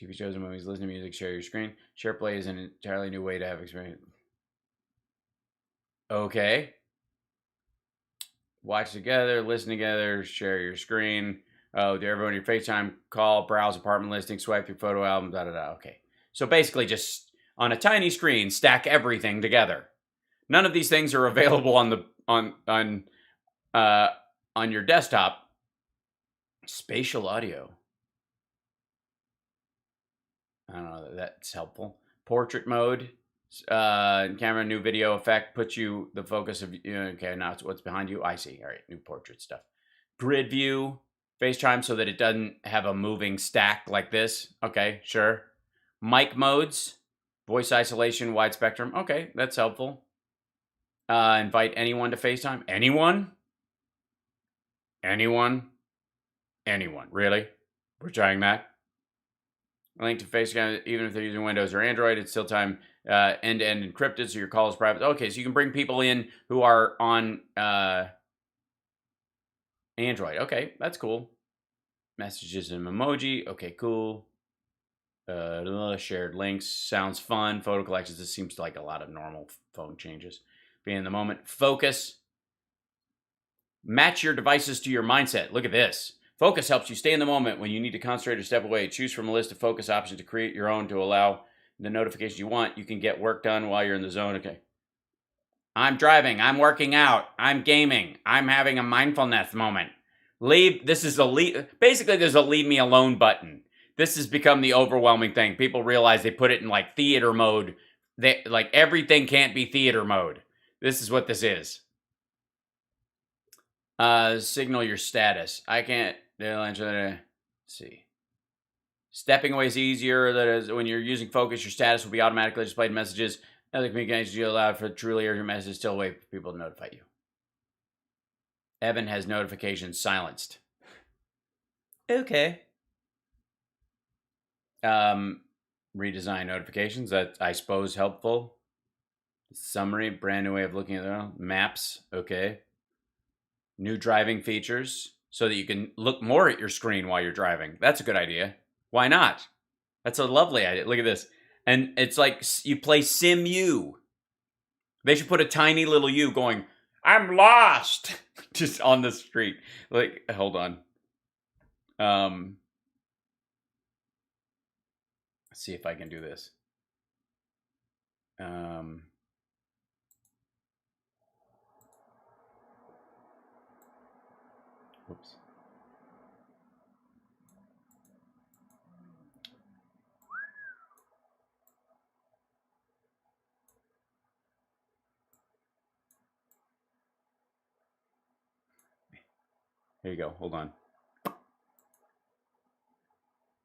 TV shows and movies, listen to music, share your screen. SharePlay is an entirely new way to have experience. Okay. Watch together, listen together, share your screen. Oh, do everyone your FaceTime call, browse apartment listing, swipe your photo album, da-da-da. Okay. So basically just on a tiny screen, stack everything together. None of these things are available on your desktop. Spatial audio. I don't know, that's helpful. Portrait mode. Camera, new video effect, puts you the focus of, okay, now it's what's behind you. I see. All right, new portrait stuff. Grid view, FaceTime so that it doesn't have a moving stack like this. Okay, sure. Mic modes, voice isolation, wide spectrum. Okay, that's helpful. Invite anyone to FaceTime. Anyone? Really? We're trying that? Link to FaceTime, even if they're using Windows or Android, it's still time end-to-end encrypted, so your call is private. Okay, so you can bring people in who are on Android. Okay, that's cool. Messages and emoji. Okay, cool. Shared links. Sounds fun. Photo collections. This seems like a lot of normal phone changes. Be in the moment. Focus. Match your devices to your mindset. Look at this. Focus helps you stay in the moment when you need to concentrate or step away. Choose from a list of focus options to create your own to allow the notifications you want, you can get work done while you're in the zone. Okay. I'm driving. I'm working out. I'm gaming. I'm having a mindfulness moment. Basically, there's a leave me alone button. This has become the overwhelming thing. People realize they put it in like theater mode. Like everything can't be theater mode. This is what this is. Signal your status. I can't. Let's see. Stepping away is easier. That is, when you're using focus, your status will be automatically displayed in messages. Other communications you allow for truly urgent messages still wait for people to notify you. Evan has notifications silenced. Okay. Redesign notifications. That I suppose helpful. Summary, brand new way of looking at the maps. Okay. New driving features so that you can look more at your screen while you're driving. That's a good idea. Why not? That's a lovely idea. Look at this. And it's like you play Sim U. They should put a tiny little you going, I'm lost, just on the street. Like, hold on. Let's see if I can do this. Whoops. Here you go. Hold on.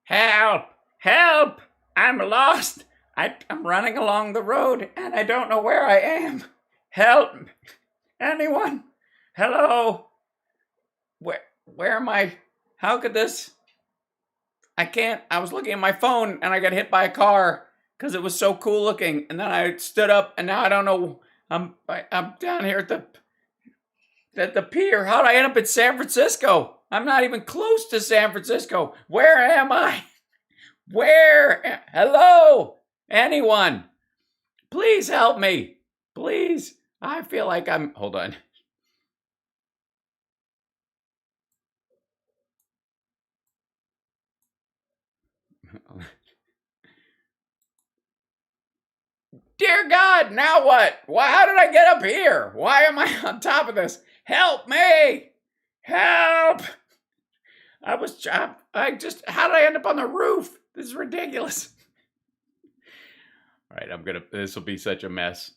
Help! Help! I'm lost. I'm running along the road and I don't know where I am. Help! Anyone? Hello? Where am I? How could this? I can't. I was looking at my phone and I got hit by a car because it was so cool looking. And then I stood up and now I don't know. I'm down here at the pier. How did I end up in San Francisco? I'm not even close to San Francisco. Where am I? Where? Hello? Anyone? Please help me. Please. I feel like hold on. Dear God, now what? How did I get up here? Why am I on top of this? Help me! Help! How did I end up on the roof? This is ridiculous. All right, this will be such a mess.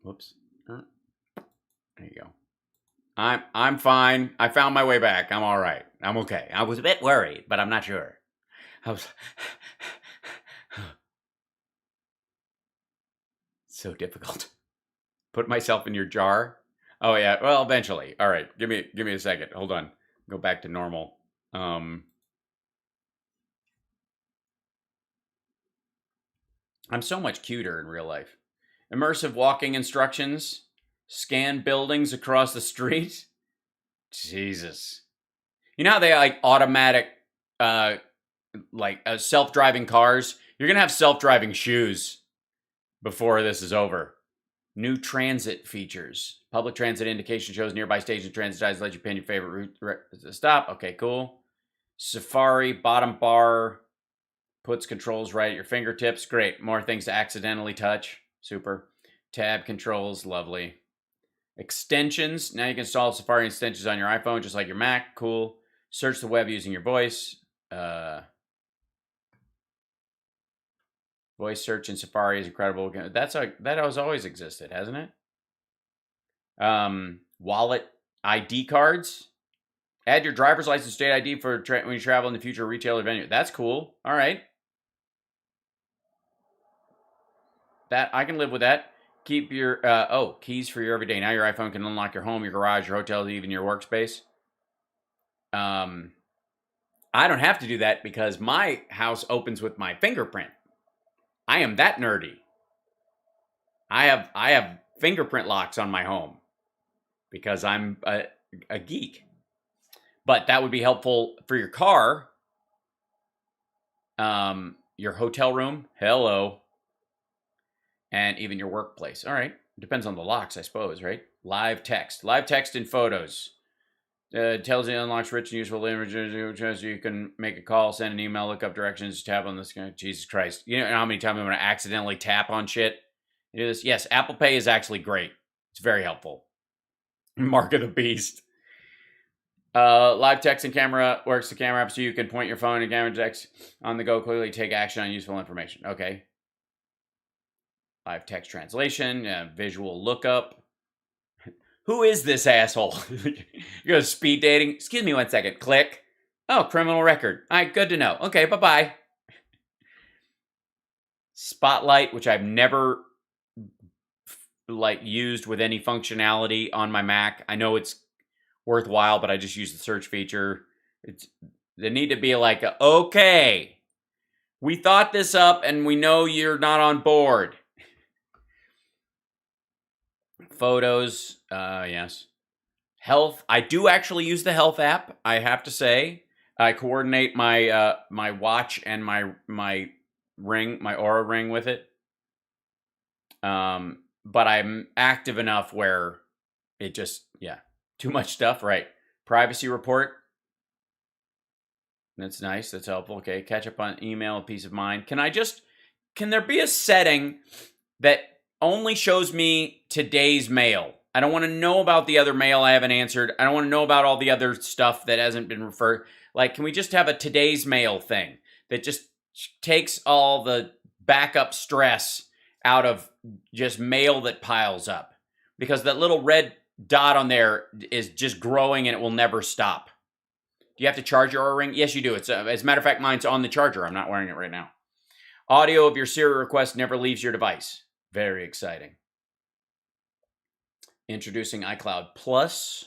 Whoops. There you go. I'm fine. I found my way back. I'm all right. I'm okay. I was a bit worried, but I'm not sure. I was so difficult. Put myself in your jar. Oh yeah. Well, eventually. All right. Give me a second. Hold on. Go back to normal. I'm so much cuter in real life. Immersive walking instructions. Scan buildings across the street. Jesus. You know how they like automatic, self-driving cars? You're going to have self-driving shoes before this is over. New transit features. Public transit indication shows nearby station transit ties, let you pin your favorite route stop. Okay, cool. Safari, bottom bar, puts controls right at your fingertips. Great. More things to accidentally touch. Super. Tab controls. Lovely. Extensions. Now you can install Safari extensions on your iPhone, just like your Mac. Cool. Search the web using your voice. Voice search in Safari is incredible. That has always existed, hasn't it? Wallet ID cards. Add your driver's license state ID for when you travel in the future retailer venue. That's cool. All right. That I can live with that. Keep your keys for your everyday. Now your iPhone can unlock your home, your garage, your hotel, even your workspace. I don't have to do that because my house opens with my fingerprint. I am that nerdy. I have fingerprint locks on my home because I'm a geek. But that would be helpful for your car. Your hotel room. Hello. And even your workplace. All right. Depends on the locks, I suppose, right? Live text. Live text and photos. Tells you unlocks rich and useful images. You can make a call, send an email, look up directions, tap on this guy. Jesus Christ. You know how many times I'm going to accidentally tap on shit? You do this? Yes, Apple Pay is actually great. It's very helpful. Mark of the Beast. Live text and camera works the camera app so you can point your phone and camera text on the go, quickly take action on useful information. Okay. Live text translation, visual lookup. Who is this asshole? You're speed dating. Excuse me 1 second. Click. Oh, criminal record. All right, good to know. Okay, bye-bye. Spotlight, which I've never used with any functionality on my Mac. I know it's worthwhile, but I just use the search feature. They need to be like, okay, we thought this up and we know you're not on board. Photos, yes. Health, I do actually use the health app, I have to say. I coordinate my my watch and my ring, my Aura ring with it. But I'm active enough where it just, too much stuff, right? Privacy report. That's nice. That's helpful. Okay, catch up on email, peace of mind. Can there be a setting that only shows me today's mail? I don't want to know about the other mail I haven't answered. I don't want to know about all the other stuff that hasn't been referred. Like, can we just have a today's mail thing that just takes all the backup stress out of just mail that piles up? Because that little red dot on there is just growing and it will never stop. Do you have to charge your Aura ring? Yes, you do. It's as a matter of fact, mine's on the charger. I'm not wearing it right now. Audio of your Siri request never leaves your device. Very exciting. Introducing iCloud Plus.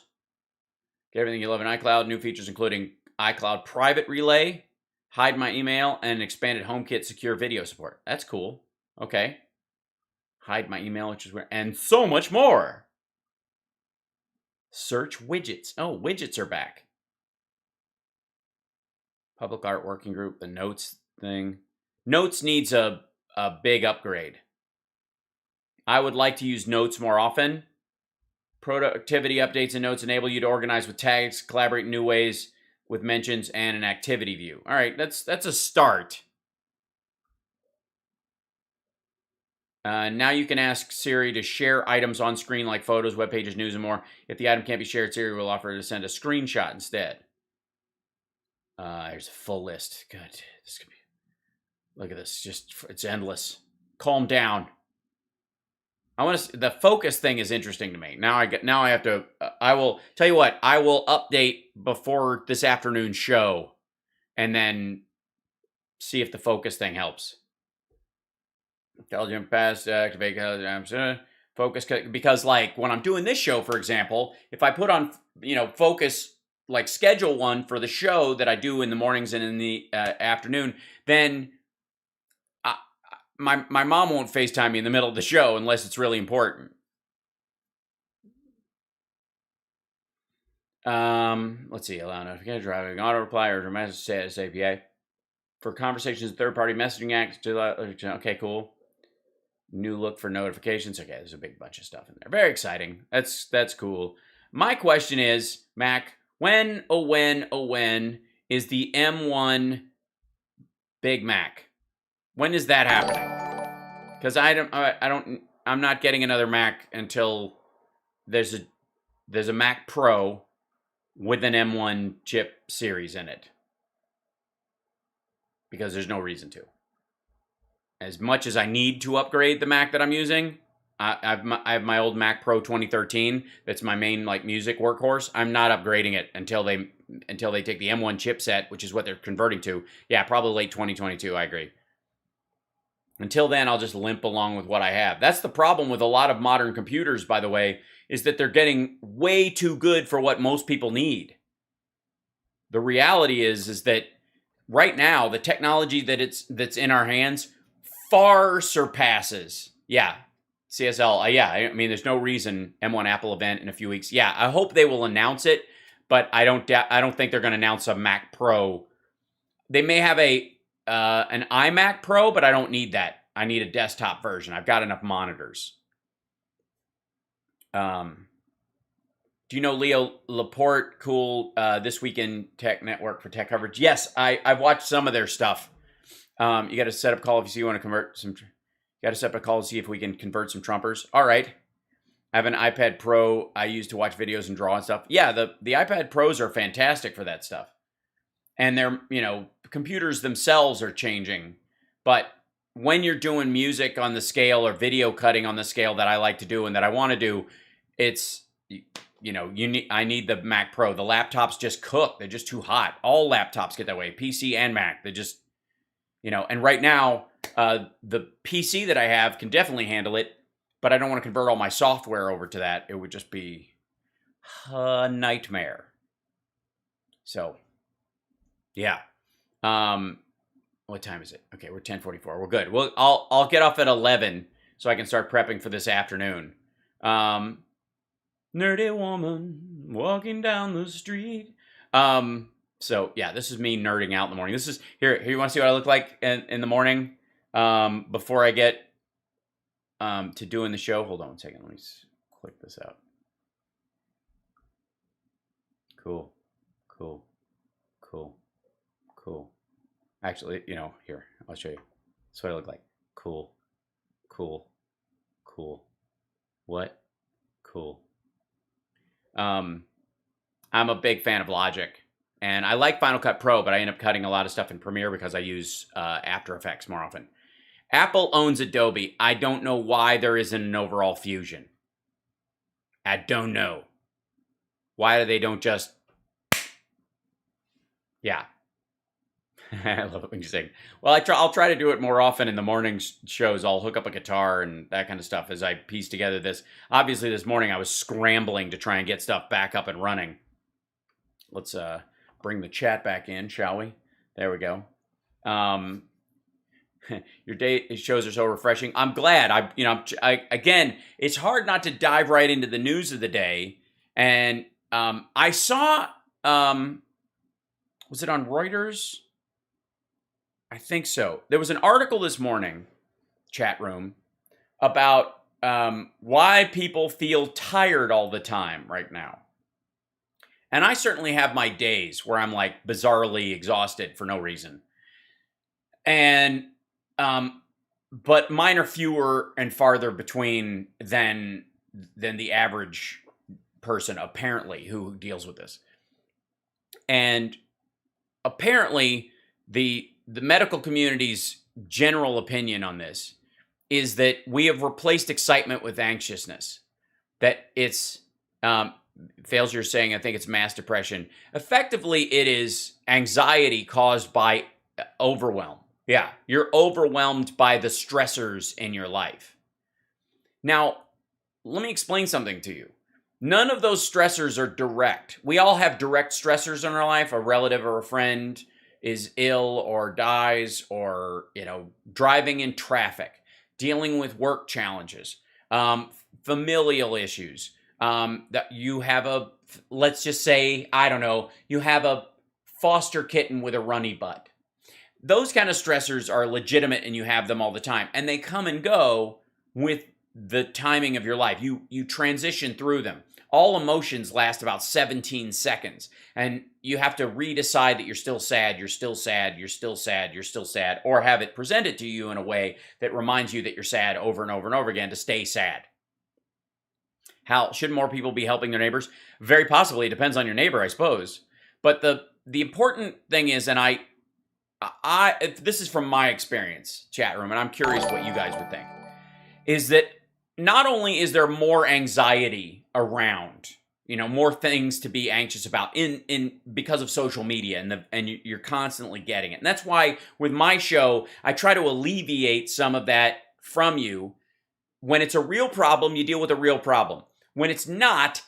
Get everything you love in iCloud. New features including iCloud Private Relay, Hide My Email, and expanded HomeKit secure video support. That's cool. Okay. Hide My Email, which is where, and so much more. Search widgets. Oh, widgets are back. Public Art Working Group, the Notes thing. Notes needs a big upgrade. I would like to use Notes more often. Productivity updates and Notes enable you to organize with tags, collaborate in new ways with mentions, and an activity view. All right, that's a start. Now you can ask Siri to share items on screen like photos, web pages, news, and more. If the item can't be shared, Siri will offer to send a screenshot instead. There's a full list. Good. This could be. Look at this. It's endless. Calm down. The focus thing is interesting to me. Now I have to. I will tell you what. I will update before this afternoon's show, and then see if the focus thing helps. Intelligent pass activate focus, because like when I'm doing this show, for example, if I put on focus, like schedule one for the show that I do in the mornings and in the afternoon, then my mom won't FaceTime me in the middle of the show unless it's really important. Let's see. Allow notification, driving, auto reply, or message status API for conversations with third-party messaging apps. Okay, cool. New look for notifications. Okay, there's a big bunch of stuff in there. Very exciting. That's cool. My question is, Mac, when is the M1 Big Mac? When is that happening? Because I'm not getting another Mac until there's a Mac Pro with an M1 chip series in it. Because there's no reason to. As much as I need to upgrade the Mac that I'm using, I have my old Mac Pro 2013. That's my main music workhorse. I'm not upgrading it until they take the M1 chipset, which is what they're converting to. Yeah, probably late 2022. I agree. Until then, I'll just limp along with what I have. That's the problem with a lot of modern computers, by the way, is that they're getting way too good for what most people need. The reality is that right now, the technology that's in our hands far surpasses. Yeah, CSL. Yeah, I mean, there's no reason M1 Apple event in a few weeks. Yeah, I hope they will announce it, but I don't think they're going to announce a Mac Pro. They may have an iMac Pro, but I don't need that. I need a desktop version. I've got enough monitors. Do you know Leo Laporte? Cool. This Week in Tech Network for tech coverage. Yes, I've watched some of their stuff. You got to set up a call if you want to convert some. You got to set up a call to see if we can convert some Trumpers. All right. I have an iPad Pro I use to watch videos and draw and stuff. Yeah, the iPad Pros are fantastic for that stuff. And they're, computers themselves are changing. But when you're doing music on the scale or video cutting on the scale that I like to do and that I want to do, it's, I need the Mac Pro. The laptops just cook. They're just too hot. All laptops get that way, PC and Mac. They just, and right now, the PC that I have can definitely handle it. But I don't want to convert all my software over to that. It would just be a nightmare. So, yeah. What time is it? Okay, we're 10:44. We're good. Well, I'll get off at 11 so I can start prepping for this afternoon. Nerdy woman walking down the street. So yeah, this is me nerding out in the morning. This is here. You want to see what I look like in the morning? Before I get to doing the show. Hold on 1 second. Let me click this out. Cool. Actually, here, I'll show you. That's what I look like. Cool. What? Cool. I'm a big fan of Logic. And I like Final Cut Pro, but I end up cutting a lot of stuff in Premiere because I use After Effects more often. Apple owns Adobe. I don't know why there isn't an overall fusion. I don't know. Why they don't just... Yeah. I love it when you sing. Well, I'll try to do it more often in the morning shows. I'll hook up a guitar and that kind of stuff as I piece together this. Obviously, this morning I was scrambling to try and get stuff back up and running. Let's bring the chat back in, shall we? There we go. Your day shows are so refreshing. I'm glad. Again, it's hard not to dive right into the news of the day. And I saw, was it on Reuters? I think so. There was an article this morning, chat room, about why people feel tired all the time right now. And I certainly have my days where I'm like bizarrely exhausted for no reason. And but mine are fewer and farther between than the average person, apparently, who deals with this. And apparently, the medical community's general opinion on this is that we have replaced excitement with anxiousness. That it's Failsure saying, I think it's mass depression. Effectively, it is anxiety caused by overwhelm. Yeah, you're overwhelmed by the stressors in your life. Now, let me explain something to you. None of those stressors are direct. We all have direct stressors in our life. A relative or a friend is ill or dies, or, driving in traffic, dealing with work challenges, familial issues. That you have let's just say, you have a foster kitten with a runny butt. Those kind of stressors are legitimate and you have them all the time. And they come and go with the timing of your life. You transition through them. All emotions last about 17 seconds. And you have to redecide that you're still sad, you're still sad, you're still sad, you're still sad, or have it presented to you in a way that reminds you that you're sad over and over and over again to stay sad. How should more people be helping their neighbors? Very possibly. It depends on your neighbor, I suppose. But the important thing is, and this is from my experience, chat room, and I'm curious what you guys would think, is that not only is there more anxiety around, more things to be anxious about because of social media, and you're constantly getting it. And that's why with my show, I try to alleviate some of that from you. When it's a real problem, you deal with a real problem. When it's not,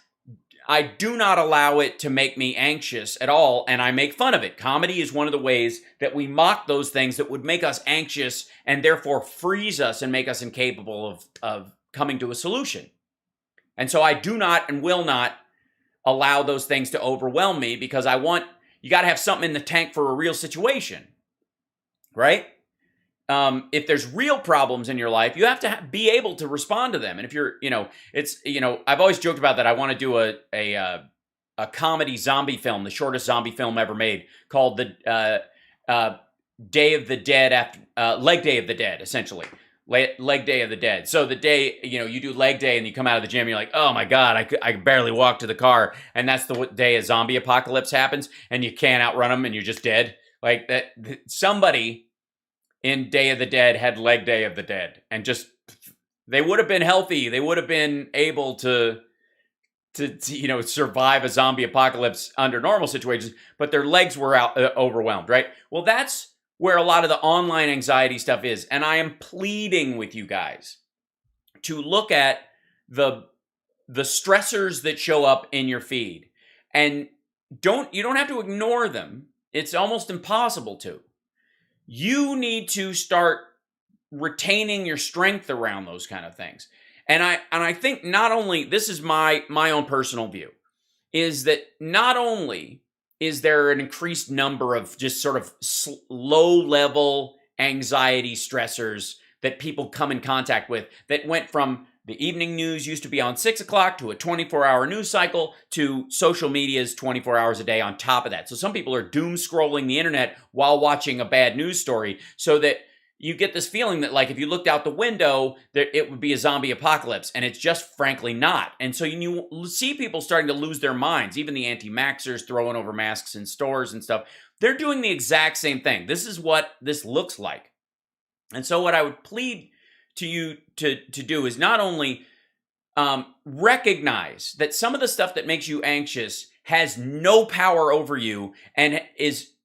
I do not allow it to make me anxious at all, and I make fun of it. Comedy is one of the ways that we mock those things that would make us anxious and therefore freeze us and make us incapable of coming to a solution. And so I do not and will not allow those things to overwhelm me, because you got to have something in the tank for a real situation, right? if there's real problems in your life, you have to be able to respond to them. And if you're, I've always joked about that. I want to do a comedy zombie film, the shortest zombie film ever made, called the Day of the Dead, Leg Day of the Dead, essentially. Leg Day of the Dead. So the day, you do leg day and you come out of the gym, you're like, oh my God, I could barely walk to the car. And that's the day a zombie apocalypse happens and you can't outrun them and you're just dead. Like that, somebody in Day of the Dead had leg day of the dead, and just, they would have been healthy. They would have been able to survive a zombie apocalypse under normal situations, but their legs were overwhelmed, right? Well, that's where a lot of the online anxiety stuff is. And I am pleading with you guys to look at the stressors that show up in your feed, and you don't have to ignore them. It's almost impossible to. You need to start retaining your strength around those kind of things. And I think not only, this is my own personal view, is that not only is there an increased number of just sort of low-level anxiety stressors that people come in contact with that went from the evening news used to be on 6 o'clock to a 24-hour news cycle to social media's 24 hours a day on top of that. So some people are doom scrolling the internet while watching a bad news story, so that you get this feeling that, like, if you looked out the window, it would be a zombie apocalypse, and it's just frankly not. And so you see people starting to lose their minds, even the anti-maxers throwing over masks in stores and stuff. They're doing the exact same thing. This is what this looks like. And so what I would plead to you to do is not only recognize that some of the stuff that makes you anxious has no power over you and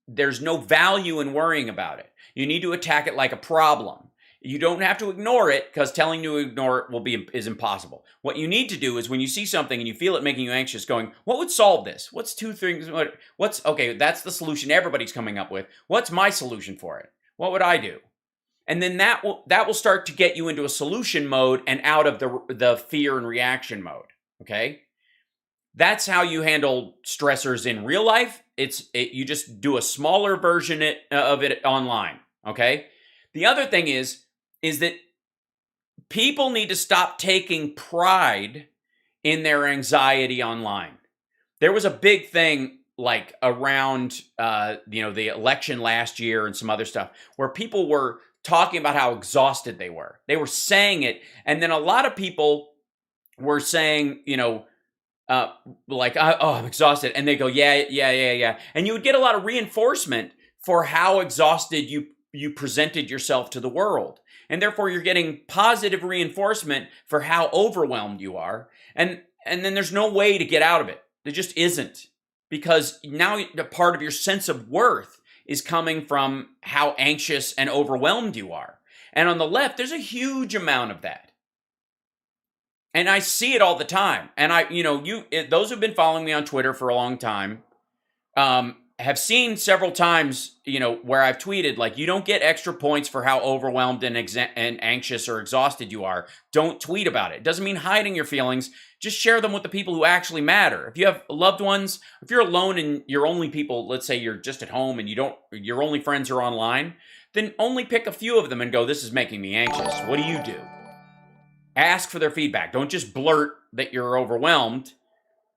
there's no value in worrying about it. You need to attack it like a problem. You don't have to ignore it, because telling you to ignore it is impossible. What you need to do is, when you see something and you feel it making you anxious, going, what would solve this? What's two things? Okay, that's the solution everybody's coming up with. What's my solution for it? What would I do? And then that will start to get you into a solution mode and out of the fear and reaction mode. Okay? That's how you handle stressors in real life. You just do a smaller version of it online. Okay? The other thing is that people need to stop taking pride in their anxiety online. There was a big thing like around the election last year and some other stuff where people were talking about how exhausted they were. They were saying it, and then a lot of people were saying, I'm exhausted, and they go, yeah. And you would get a lot of reinforcement for how exhausted you presented yourself to the world. And therefore, you're getting positive reinforcement for how overwhelmed you are. And then there's no way to get out of it. There just isn't. Because now the part of your sense of worth is coming from how anxious and overwhelmed you are. And on the left, there's a huge amount of that. And I see it all the time. And those who've been following me on Twitter for a long time, have seen several times, where I've tweeted, like, you don't get extra points for how overwhelmed and anxious or exhausted you are. Don't tweet about it. It doesn't mean hiding your feelings. Just share them with the people who actually matter. If you have loved ones, if you're alone and your only people, let's say you're just at home and your only friends are online, then only pick a few of them and go, this is making me anxious. What do you do? Ask for their feedback. Don't just blurt that you're overwhelmed,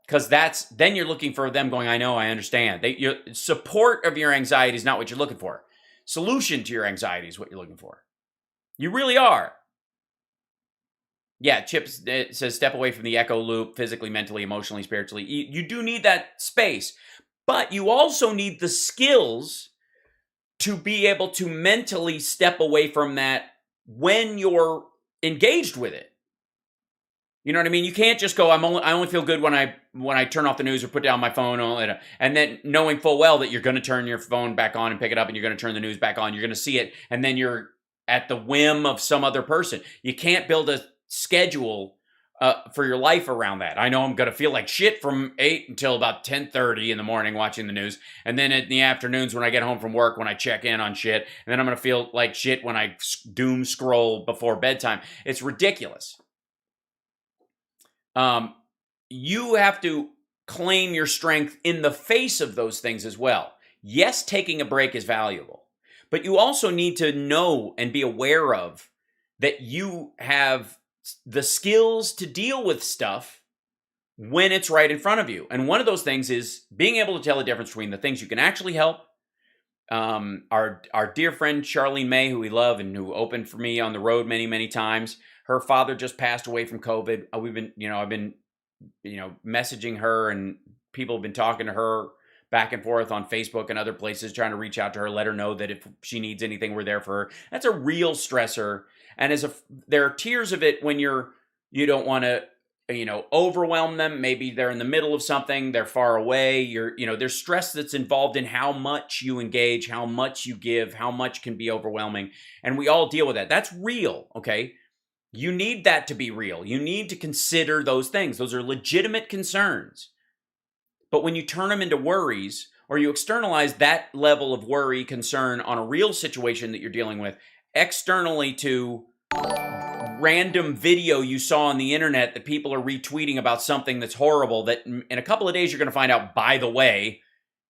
because then you're looking for them going, I know, I understand. Your support of your anxiety is not what you're looking for. Solution to your anxiety is what you're looking for. You really are. Yeah, Chip says step away from the echo loop, physically, mentally, emotionally, spiritually. You do need that space, but you also need the skills to be able to mentally step away from that when you're engaged with it. You know what I mean? You can't just go, I only feel good when I turn off the news or put down my phone, and then knowing full well that you're going to turn your phone back on and pick it up, and you're going to turn the news back on, you're going to see it, and then you're at the whim of some other person. You can't build a schedule for your life around that. I know I'm going to feel like shit from 8 until about 10:30 in the morning watching the news, and then in the afternoons when I get home from work, when I check in on shit, and then I'm going to feel like shit when I doom scroll before bedtime. It's ridiculous. You have to claim your strength in the face of those things as well. Yes, taking a break is valuable, But you also need to know and be aware of that you have the skills to deal with stuff when it's right in front of you. And one of those things is being able to tell the difference between the things you can actually help. Our dear friend Charlene May, who we love and who opened for me on the road many, many times, her father just passed away from COVID. I've been messaging her, and people have been talking to her back and forth on Facebook and other places, trying to reach out to her, let her know that if she needs anything, we're there for her. That's a real stressor. And there are tiers of it when you don't want to, overwhelm them. Maybe they're in the middle of something, they're far away. There's stress that's involved in how much you engage, how much you give, how much can be overwhelming. And we all deal with that. That's real. Okay. You need that to be real. You need to consider those things. Those are legitimate concerns. But when you turn them into worries, or you externalize that level of worry, concern on a real situation that you're dealing with, externally to random video you saw on the internet that people are retweeting about something that's horrible, that in a couple of days you're going to find out, by the way,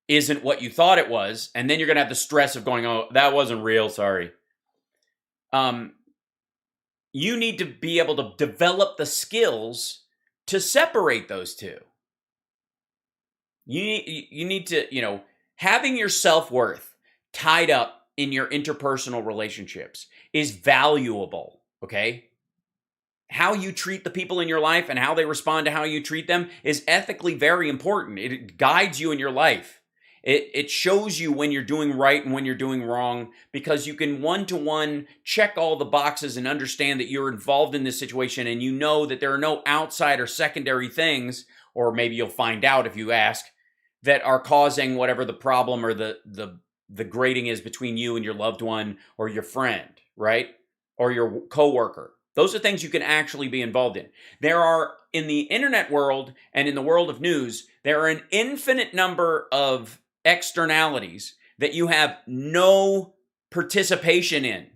isn't what you thought it was. And then you're going to have the stress of going, oh, that wasn't real, sorry. You need to be able to develop the skills to separate those two. You need to, having your self-worth tied up in your interpersonal relationships is valuable, okay? How you treat the people in your life and how they respond to how you treat them is ethically very important. It guides you in your life. It shows you when you're doing right and when you're doing wrong, because you can one-to-one check all the boxes and understand that you're involved in this situation, and you know that there are no outside or secondary things, or maybe you'll find out if you ask, that are causing whatever the problem or the grating is between you and your loved one or your friend, right? Or your coworker. Those are things you can actually be involved in. There are, in the internet world and in the world of news, there are an infinite number of externalities that you have no participation in.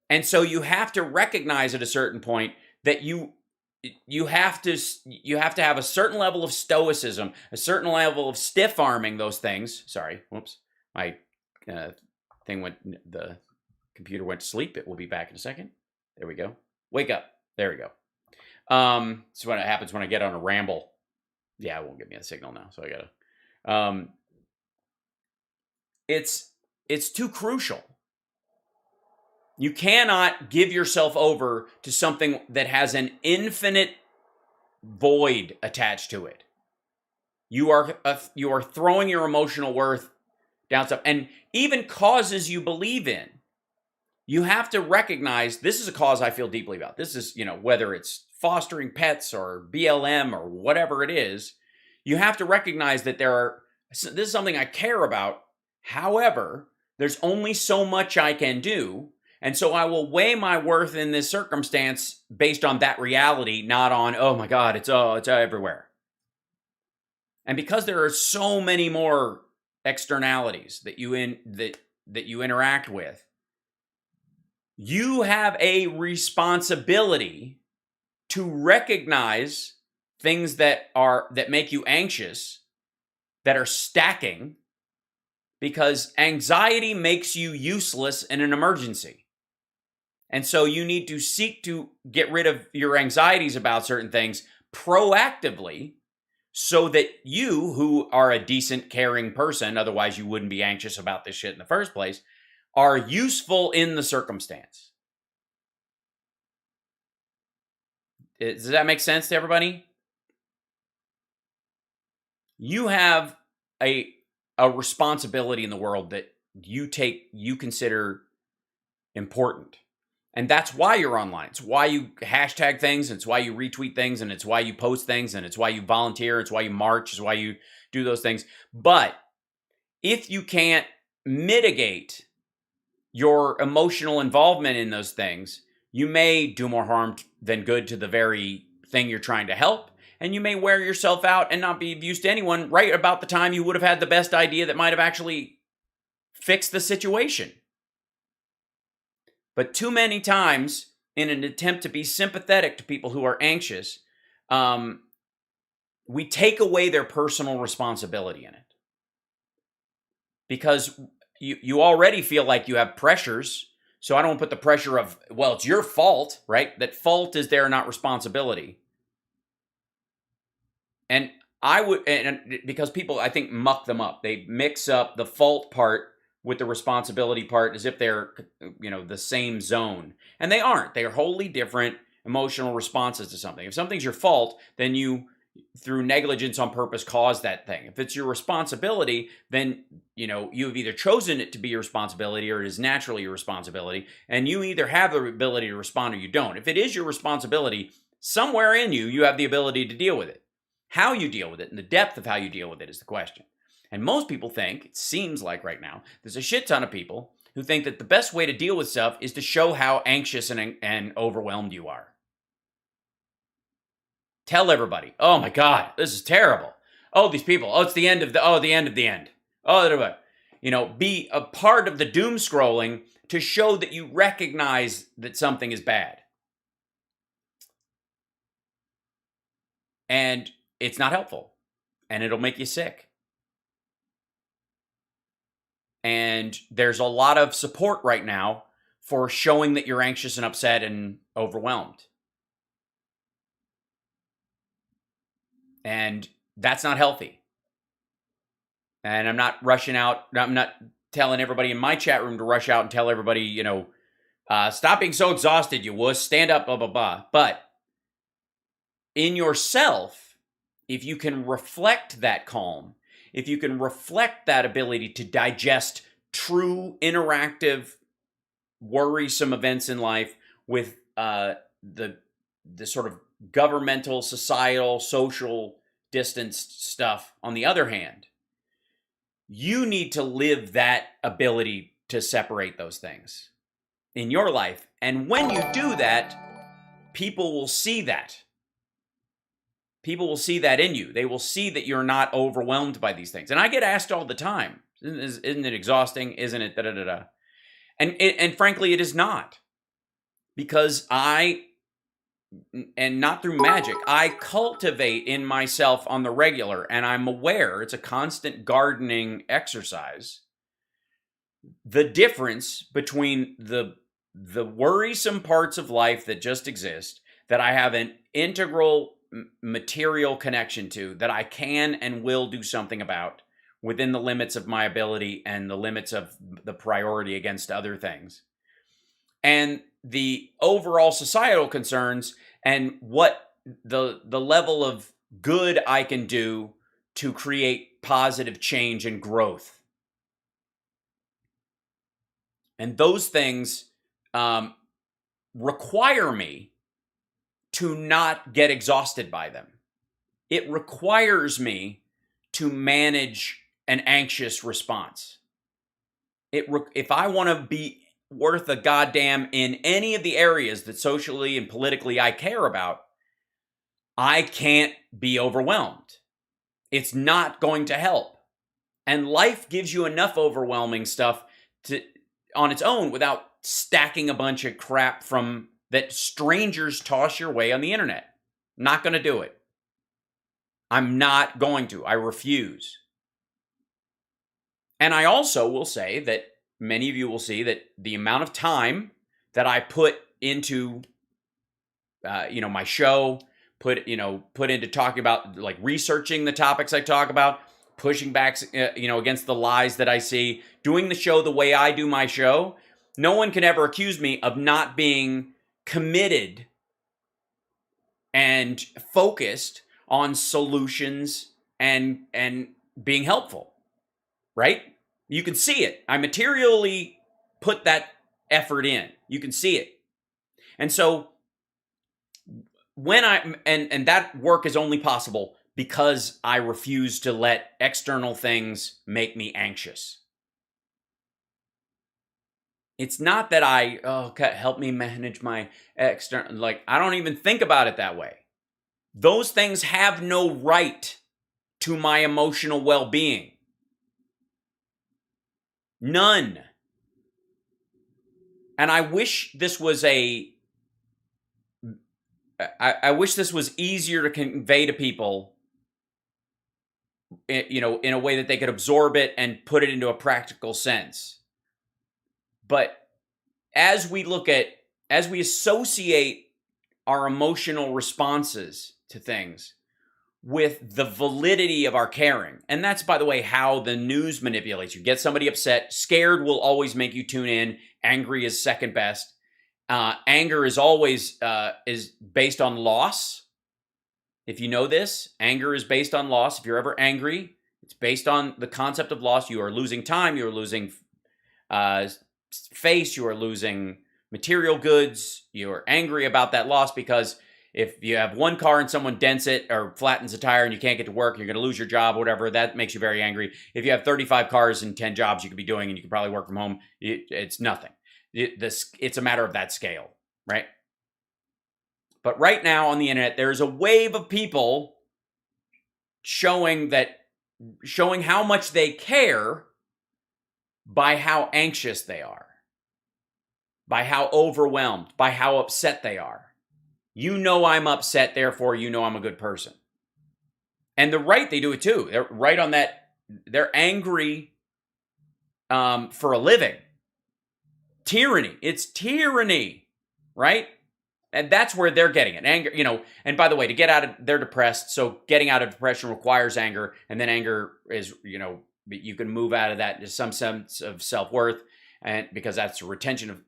And so you have to recognize at a certain point that you have to have a certain level of stoicism, a certain level of stiff arming those things. Sorry, whoops, my the computer went to sleep. It will be back in a second. There we go. Wake up. There we go. So what happens when I get on a ramble? Yeah, it won't give me a signal now, so I gotta. It's too crucial. You cannot give yourself over to something that has an infinite void attached to it. You are throwing your emotional worth down stuff, and even causes you believe in. You have to recognize this is a cause I feel deeply about. This is, whether it's fostering pets or BLM or whatever it is, you have to recognize that this is something I care about. However, there's only so much I can do. And so I will weigh my worth in this circumstance based on that reality, not on, oh my God, it's everywhere. And because there are so many more externalities that you interact with, you have a responsibility to recognize things that make you anxious, that are stacking, because anxiety makes you useless in an emergency. And so you need to seek to get rid of your anxieties about certain things proactively, so that you, who are a decent, caring person, otherwise you wouldn't be anxious about this shit in the first place, are useful in the circumstance. Does that make sense to everybody? You have a responsibility in the world that you consider important. And that's why you're online. It's why you hashtag things, and it's why you retweet things, and it's why you post things, and it's why you volunteer, it's why you march, it's why you do those things. But if you can't mitigate your emotional involvement in those things, you may do more harm than good to the very thing you're trying to help. And you may wear yourself out and not be of use to anyone right about the time you would have had the best idea that might have actually fixed the situation. But too many times, in an attempt to be sympathetic to people who are anxious, we take away their personal responsibility in it. Because you already feel like you have pressures. So I don't put the pressure of, well, it's your fault, right? That fault is there, not responsibility. And I would, and because people, I think, muck them up. They mix up the fault part with the responsibility part as if they're, the same zone. And they aren't. They are wholly different emotional responses to something. If something's your fault, then you, through negligence on purpose, cause that thing. If it's your responsibility, then, you've either chosen it to be your responsibility or it is naturally your responsibility. And you either have the ability to respond or you don't. If it is your responsibility, somewhere in you, you have the ability to deal with it. How you deal with it and the depth of how you deal with it is the question. And most people think, it seems like right now, there's a shit ton of people who think that the best way to deal with stuff is to show how anxious and overwhelmed you are. Tell everybody, oh my God, this is terrible. Oh, these people, it's the end of the end of the end. Be a part of the doom scrolling to show that you recognize that something is bad. And it's not helpful. And it'll make you sick. And there's a lot of support right now for showing that you're anxious and upset and overwhelmed. And that's not healthy. And I'm not rushing out. I'm not telling everybody in my chat room to rush out and tell everybody, stop being so exhausted, you wuss, stand up, blah, blah, blah. But in yourself, if you can reflect that calm, if you can reflect that ability to digest true, interactive, worrisome events in life with the sort of governmental, societal, social distanced stuff on the other hand, you need to live that ability to separate those things in your life. And when you do that, people will see that. People will see that in you. They will see that you're not overwhelmed by these things. And I get asked all the time, isn't it exhausting? Isn't it da-da-da-da? And frankly, it is not. Because and not through magic, I cultivate in myself on the regular, and I'm aware, it's a constant gardening exercise, the difference between the worrisome parts of life that just exist, that I have an integral material connection to, that I can and will do something about within the limits of my ability and the limits of the priority against other things, and the overall societal concerns and what the level of good I can do to create positive change and growth. And those things require me to not get exhausted by them. It requires me to manage an anxious response. If I want to be worth a goddamn in any of the areas that socially and politically I care about, I can't be overwhelmed. It's not going to help. And life gives you enough overwhelming stuff on its own without stacking a bunch of crap from that strangers toss your way on the internet. Not going to do it. I'm not going to. I refuse. And I also will say that many of you will see that the amount of time that I put into, my show, put into talking about, like, researching the topics I talk about, pushing back, against the lies that I see, doing the show the way I do my show, no one can ever accuse me of not being committed and focused on solutions and being helpful, right? You can see it. I materially put that effort in. You can see it. And so when and that work is only possible because I refuse to let external things make me anxious. It's not that help me manage my external, I don't even think about it that way. Those things have no right to my emotional well-being. None. And I wish this was I wish this was easier to convey to people in a way that they could absorb it and put it into a practical sense. But as we associate our emotional responses to things with the validity of our caring, and that's, by the way, how the news manipulates you. Get somebody upset. Scared will always make you tune in. Angry is second best. Anger is always is based on loss. If you know this, anger is based on loss. If you're ever angry, it's based on the concept of loss. You are losing time. You are losing face. You are losing material goods. You are angry about that loss because if you have one car and someone dents it or flattens a tire and you can't get to work, you're going to lose your job or whatever. That makes you very angry. If you have 35 cars and 10 jobs you could be doing and you could probably work from home, it's nothing. It's a matter of that scale, right? But right now on the internet, there's a wave of people showing how much they care by how anxious they are, by how overwhelmed, by how upset they are. You know I'm upset, therefore you know I'm a good person. And the right, they do it too. They're right on that. They're angry for a living. Tyranny. It's tyranny, right? And that's where they're getting it. Anger, and by the way, they're depressed. So getting out of depression requires anger. And then anger is, you can move out of that into some sense of self-worth. And because that's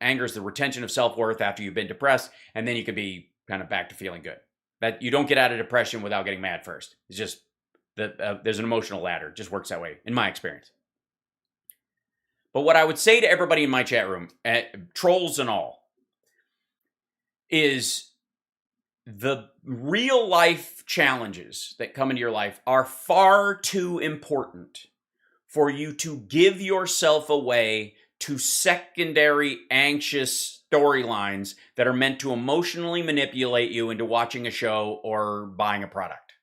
anger is the retention of self-worth after you've been depressed. And then you can be kind of back to feeling good. That you don't get out of depression without getting mad first. It's just there's an emotional ladder. It just works that way in my experience. But what I would say to everybody in my chat room, trolls and all, is the real life challenges that come into your life are far too important for you to give yourself away to secondary anxious storylines that are meant to emotionally manipulate you into watching a show or buying a product.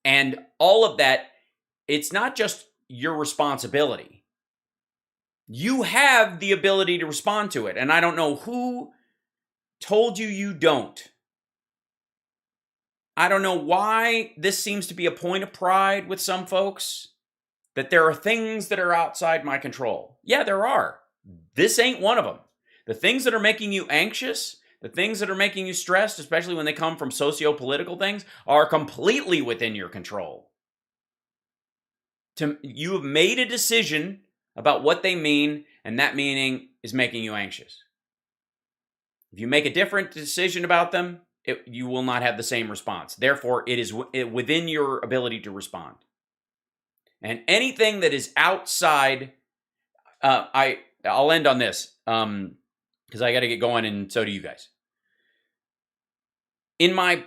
And all of that, it's not just your responsibility. You have the ability to respond to it. And I don't know who told you don't. I don't know why this seems to be a point of pride with some folks, that there are things that are outside my control. Yeah, there are. This ain't one of them. The things that are making you anxious, the things that are making you stressed, especially when they come from socio-political things, are completely within your control. You have made a decision about what they mean, and that meaning is making you anxious. If you make a different decision about them, you will not have the same response. Therefore, it is within your ability to respond. And anything that is outside, I'll end on this, because I got to get going, and so do you guys. In my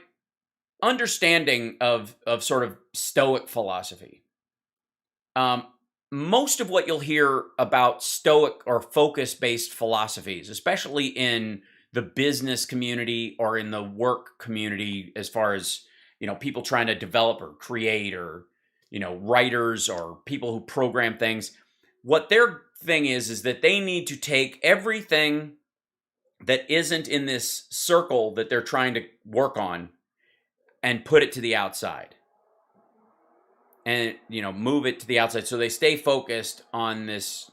understanding of sort of Stoic philosophy, most of what you'll hear about Stoic or focus-based philosophies, especially in the business community or in the work community, as far as, people trying to develop or create, or, writers or people who program things, what their thing is that they need to take everything that isn't in this circle that they're trying to work on and put it to the outside. And, move it to the outside so they stay focused on this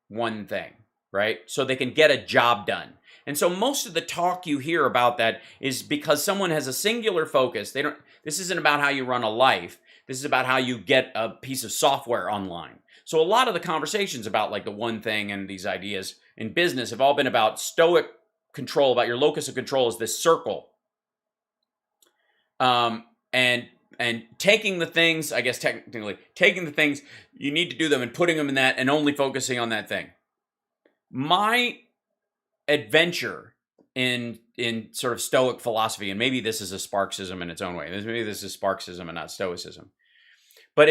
one thing, right? So they can get a job done. And so most of the talk you hear about that is because someone has a singular focus. This isn't about how you run a life. This is about how you get a piece of software online. So a lot of the conversations about like the one thing and these ideas in business have all been about Stoic control, about your locus of control is this circle. And taking the things, I guess technically, taking the things, you need to do them and putting them in that and only focusing on that thing. My adventure in sort of Stoic philosophy, and maybe this is a Sparksism in its own way. Maybe this is Sparksism and not Stoicism. But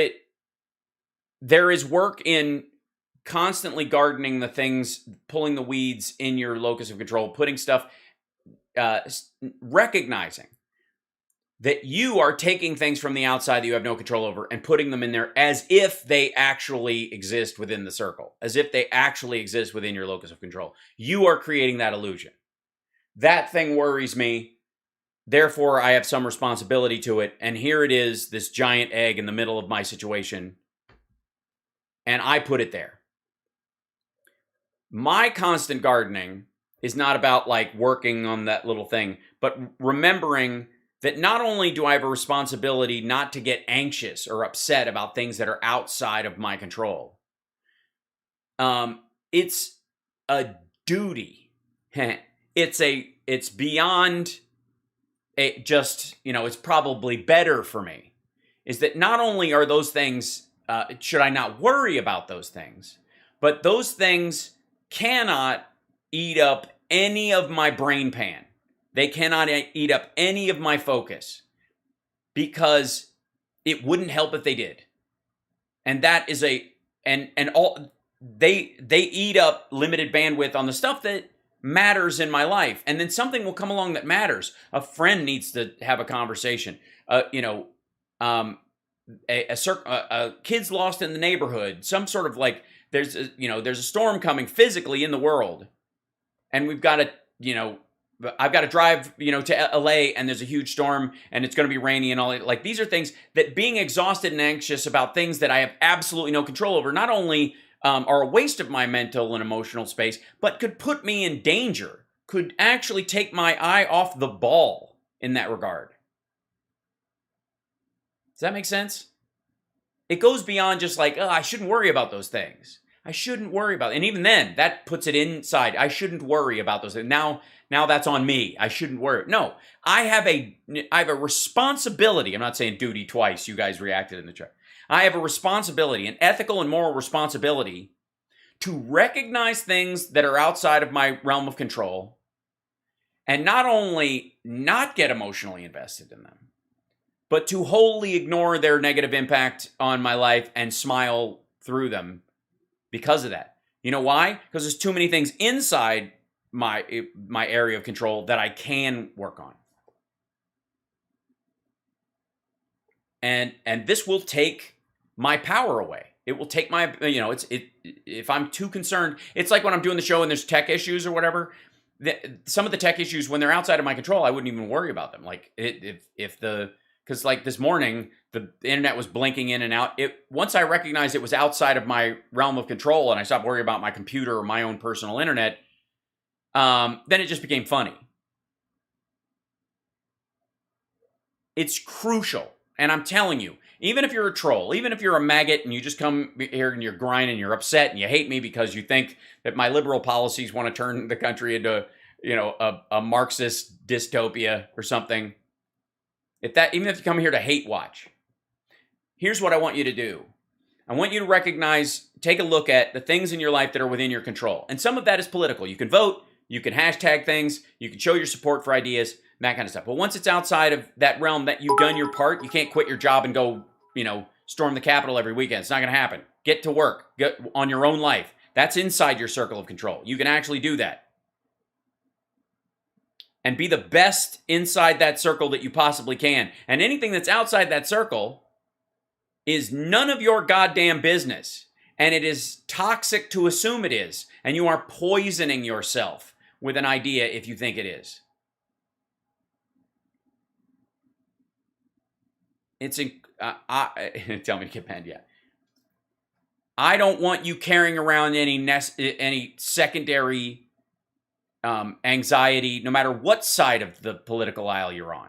there is work in constantly gardening the things, pulling the weeds in your locus of control, putting stuff, recognizing that you are taking things from the outside that you have no control over and putting them in there as if they actually exist within the circle, as if they actually exist within your locus of control. You are creating that illusion. That thing worries me. Therefore, I have some responsibility to it. And here it is, this giant egg in the middle of my situation. And I put it there. My constant gardening is not about like working on that little thing, but remembering that not only do I have a responsibility not to get anxious or upset about things that are outside of my control, it's a duty. It's beyond just, it's probably better for me, is that not only are those things, should I not worry about those things, but those things cannot eat up any of my brain pan. They cannot eat up any of my focus, because it wouldn't help if they did. And that is they eat up limited bandwidth on the stuff that matters in my life. And then something will come along that matters. A friend needs to have a conversation. A kid's lost in the neighborhood. Some sort of like, there's a storm coming physically in the world, and we've got to, I've got to drive, to LA, and there's a huge storm and it's going to be rainy and all that. Like, these are things that being exhausted and anxious about things that I have absolutely no control over, not only are a waste of my mental and emotional space, but could put me in danger, could actually take my eye off the ball in that regard. Does that make sense? It goes beyond just like, I shouldn't worry about those things. I shouldn't worry about it. And even then, that puts it inside. I shouldn't worry about those things. Now that's on me. I shouldn't worry. No, I have a responsibility. I'm not saying duty twice. You guys reacted in the chat. I have a responsibility, an ethical and moral responsibility, to recognize things that are outside of my realm of control, and not only not get emotionally invested in them, but to wholly ignore their negative impact on my life and smile through them because of that. You know why? Because there's too many things inside my area of control that I can work on. And this will take my power away. It will take my, if I'm too concerned, it's like when I'm doing the show and there's tech issues or whatever. Some of the tech issues, when they're outside of my control, I wouldn't even worry about them. Like because like this morning, the internet was blinking in and out. Once I recognized it was outside of my realm of control and I stopped worrying about my computer or my own personal internet, then it just became funny. It's crucial. And I'm telling you, even if you're a troll, even if you're a maggot and you just come here and you're grinding, you're upset and you hate me because you think that my liberal policies want to turn the country into, a Marxist dystopia or something. Even if you come here to hate watch, here's what I want you to do. I want you to recognize, take a look at the things in your life that are within your control. And some of that is political. You can vote, you can hashtag things, you can show your support for ideas, that kind of stuff. But once it's outside of that realm, that you've done your part, you can't quit your job and go, storm the Capitol every weekend. It's not going to happen. Get to work. Get on your own life. That's inside your circle of control. You can actually do that. And be the best inside that circle that you possibly can. And anything that's outside that circle is none of your goddamn business. And it is toxic to assume it is. And you are poisoning yourself with an idea if you think it is. Tell me to get banned yet. I don't want you carrying around any secondary anxiety, no matter what side of the political aisle you're on.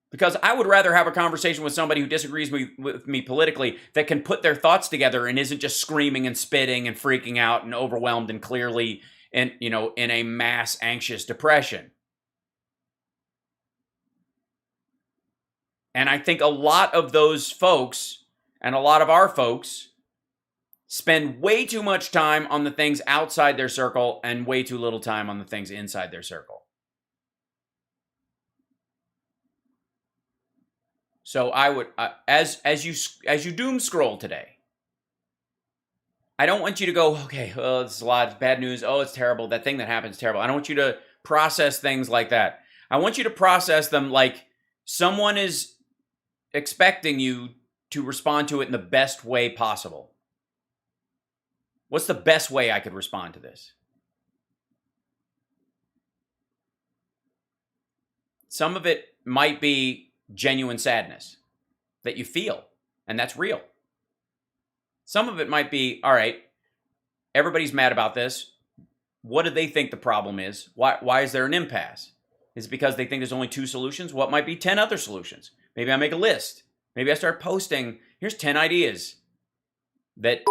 Because I would rather have a conversation with somebody who disagrees with me politically that can put their thoughts together and isn't just screaming and spitting and freaking out and overwhelmed and clearly in a mass anxious depression. And I think a lot of those folks and a lot of our folks spend way too much time on the things outside their circle and way too little time on the things inside their circle. So I would, as you doom scroll today, I don't want you to go, okay, oh, this is a lot of bad news. Oh, it's terrible. That thing that happened is terrible. I don't want you to process things like that. I want you to process them like someone is expecting you to respond to it in the best way possible. What's the best way I could respond to this? Some of it might be genuine sadness that you feel, and that's real. Some of it might be, all right, everybody's mad about this. What do they think the problem is? Why is there an impasse? Is it because they think there's only 2 solutions? What might be 10 other solutions? Maybe I make a list. Maybe I start posting, here's 10 ideas that,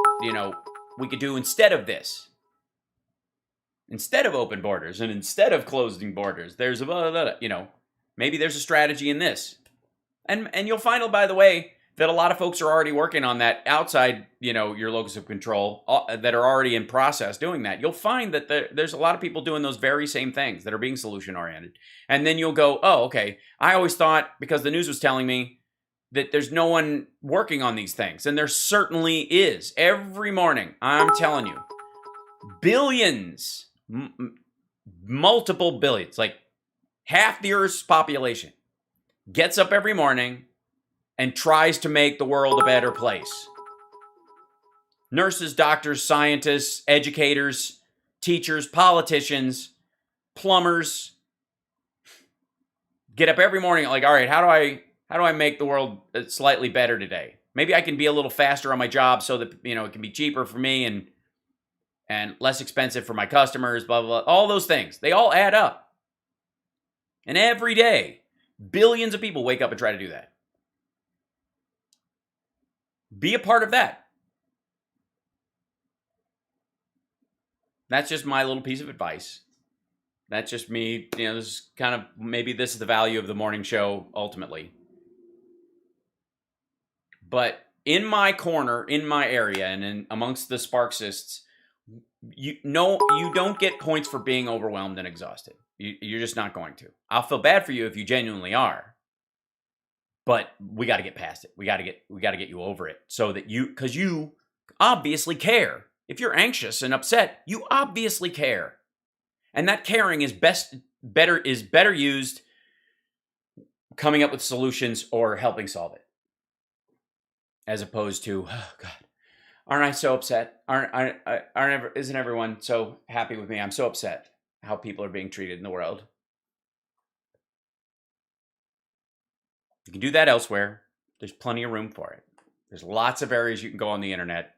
we could do instead of this. Instead of open borders and instead of closing borders, there's maybe there's a strategy in this. And you'll find, by the way, that a lot of folks are already working on that outside, your locus of control, that are already in process doing that. You'll find that there's a lot of people doing those very same things that are being solution oriented. And then you'll go, oh, okay, I always thought, because the news was telling me, that there's no one working on these things. And there certainly is. Every morning, I'm telling you, billions, multiple billions, like half the Earth's population gets up every morning and tries to make the world a better place. Nurses, doctors, scientists, educators, teachers, politicians, plumbers get up every morning like, all right, how do I make the world slightly better today? Maybe I can be a little faster on my job so that, it can be cheaper for me and less expensive for my customers, blah, blah, blah. All those things, they all add up. And every day, billions of people wake up and try to do that. Be a part of that. That's just my little piece of advice. That's just me. This is kind of, maybe this is the value of the morning show ultimately. But in my corner, in my area, and amongst the Sparksists, you don't get points for being overwhelmed and exhausted. You're just not going to. I'll feel bad for you if you genuinely are. But we got to get past it. We got to get you over it, so that because you obviously care. If you're anxious and upset, you obviously care, and that caring is better used coming up with solutions or helping solve it, as opposed to, oh God, aren't I so upset? Isn't everyone so happy with me? I'm so upset how people are being treated in the world. You can do that elsewhere. There's plenty of room for it. There's lots of areas you can go on the internet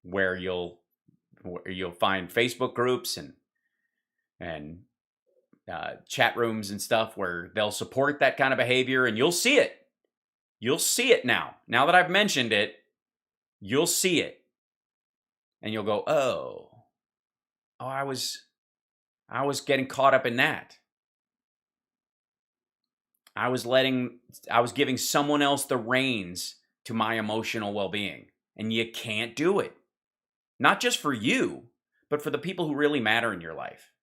where you'll find Facebook groups and chat rooms and stuff where they'll support that kind of behavior, and you'll see it. You'll see it now. Now that I've mentioned it, you'll see it. And you'll go, oh, I was getting caught up in that. I was giving someone else the reins to my emotional well-being. And you can't do it. Not just for you, but for the people who really matter in your life.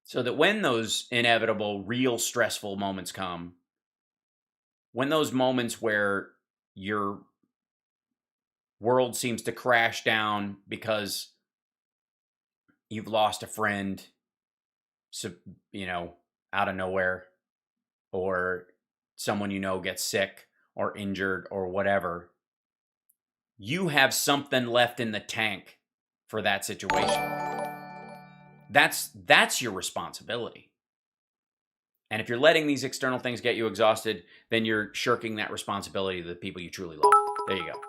So that when those inevitable, real stressful moments come, when those moments where your world seems to crash down because you've lost a friend, out of nowhere, or someone gets sick or injured or whatever, you have something left in the tank for that situation. That's your responsibility. And if you're letting these external things get you exhausted, then you're shirking that responsibility to the people you truly love. There you go.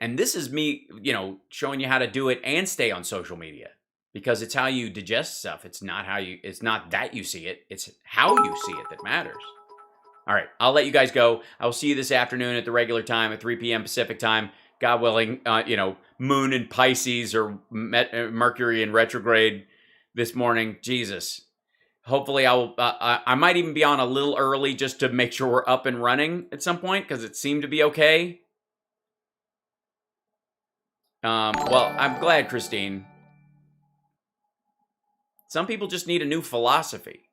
And this is me, showing you how to do it and stay on social media, because it's how you digest stuff. It's not that you see it. It's how you see it that matters. All right, I'll let you guys go. I will see you this afternoon at the regular time at 3 p.m. Pacific time. God willing, Moon in Pisces or Mercury in retrograde this morning. Jesus. Hopefully I might even be on a little early just to make sure we're up and running at some point, because it seemed to be okay. Well, I'm glad, Christine. Some people just need a new philosophy.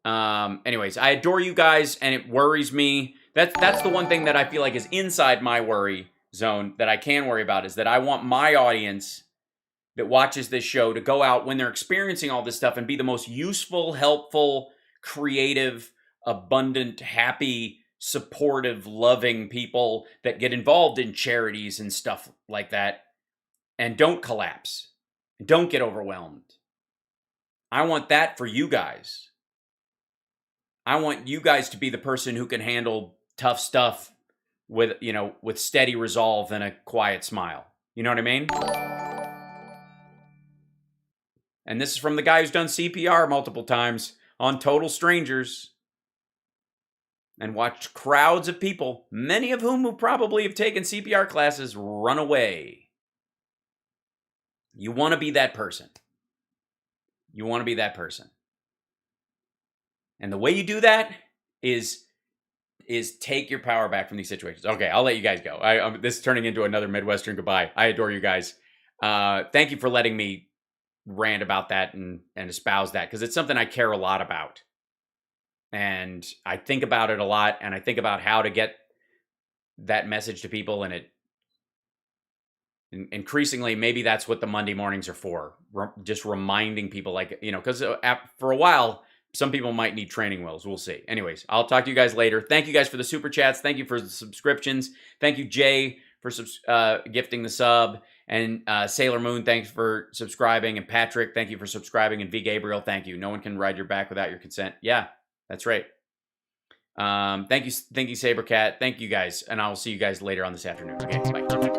Anyways, I adore you guys, and it worries me. That's the one thing that I feel like is inside my worry zone that I can worry about, is that I want my audience that watches this show to go out when they're experiencing all this stuff and be the most useful, helpful, creative, abundant, happy, supportive, loving people that get involved in charities and stuff like that, and don't collapse. Don't get overwhelmed. I want that for you guys. I want you guys to be the person who can handle tough stuff with, with steady resolve and a quiet smile. You know what I mean? And this is from the guy who's done CPR multiple times on total strangers and watched crowds of people, many of whom who probably have taken CPR classes, run away. You want to be that person. You want to be that person. And the way you do that is take your power back from these situations. Okay, I'll let you guys go. This is turning into another Midwestern goodbye. I adore you guys. Thank you for letting me rant about that and espouse that, because it's something I care a lot about. And I think about it a lot, and I think about how to get that message to people, and increasingly, maybe that's what the Monday mornings are for. Just reminding people, like, because for a while, some people might need training wheels. We'll see. Anyways, I'll talk to you guys later. Thank you guys for the super chats. Thank you for the subscriptions. Thank you, Jay, for gifting the sub. And Sailor Moon, thanks for subscribing. And Patrick, thank you for subscribing. And V. Gabriel, thank you. No one can ride your back without your consent. Yeah, that's right. Thank you, Sabercat. Thank you guys. And I will see you guys later on this afternoon. Okay, bye.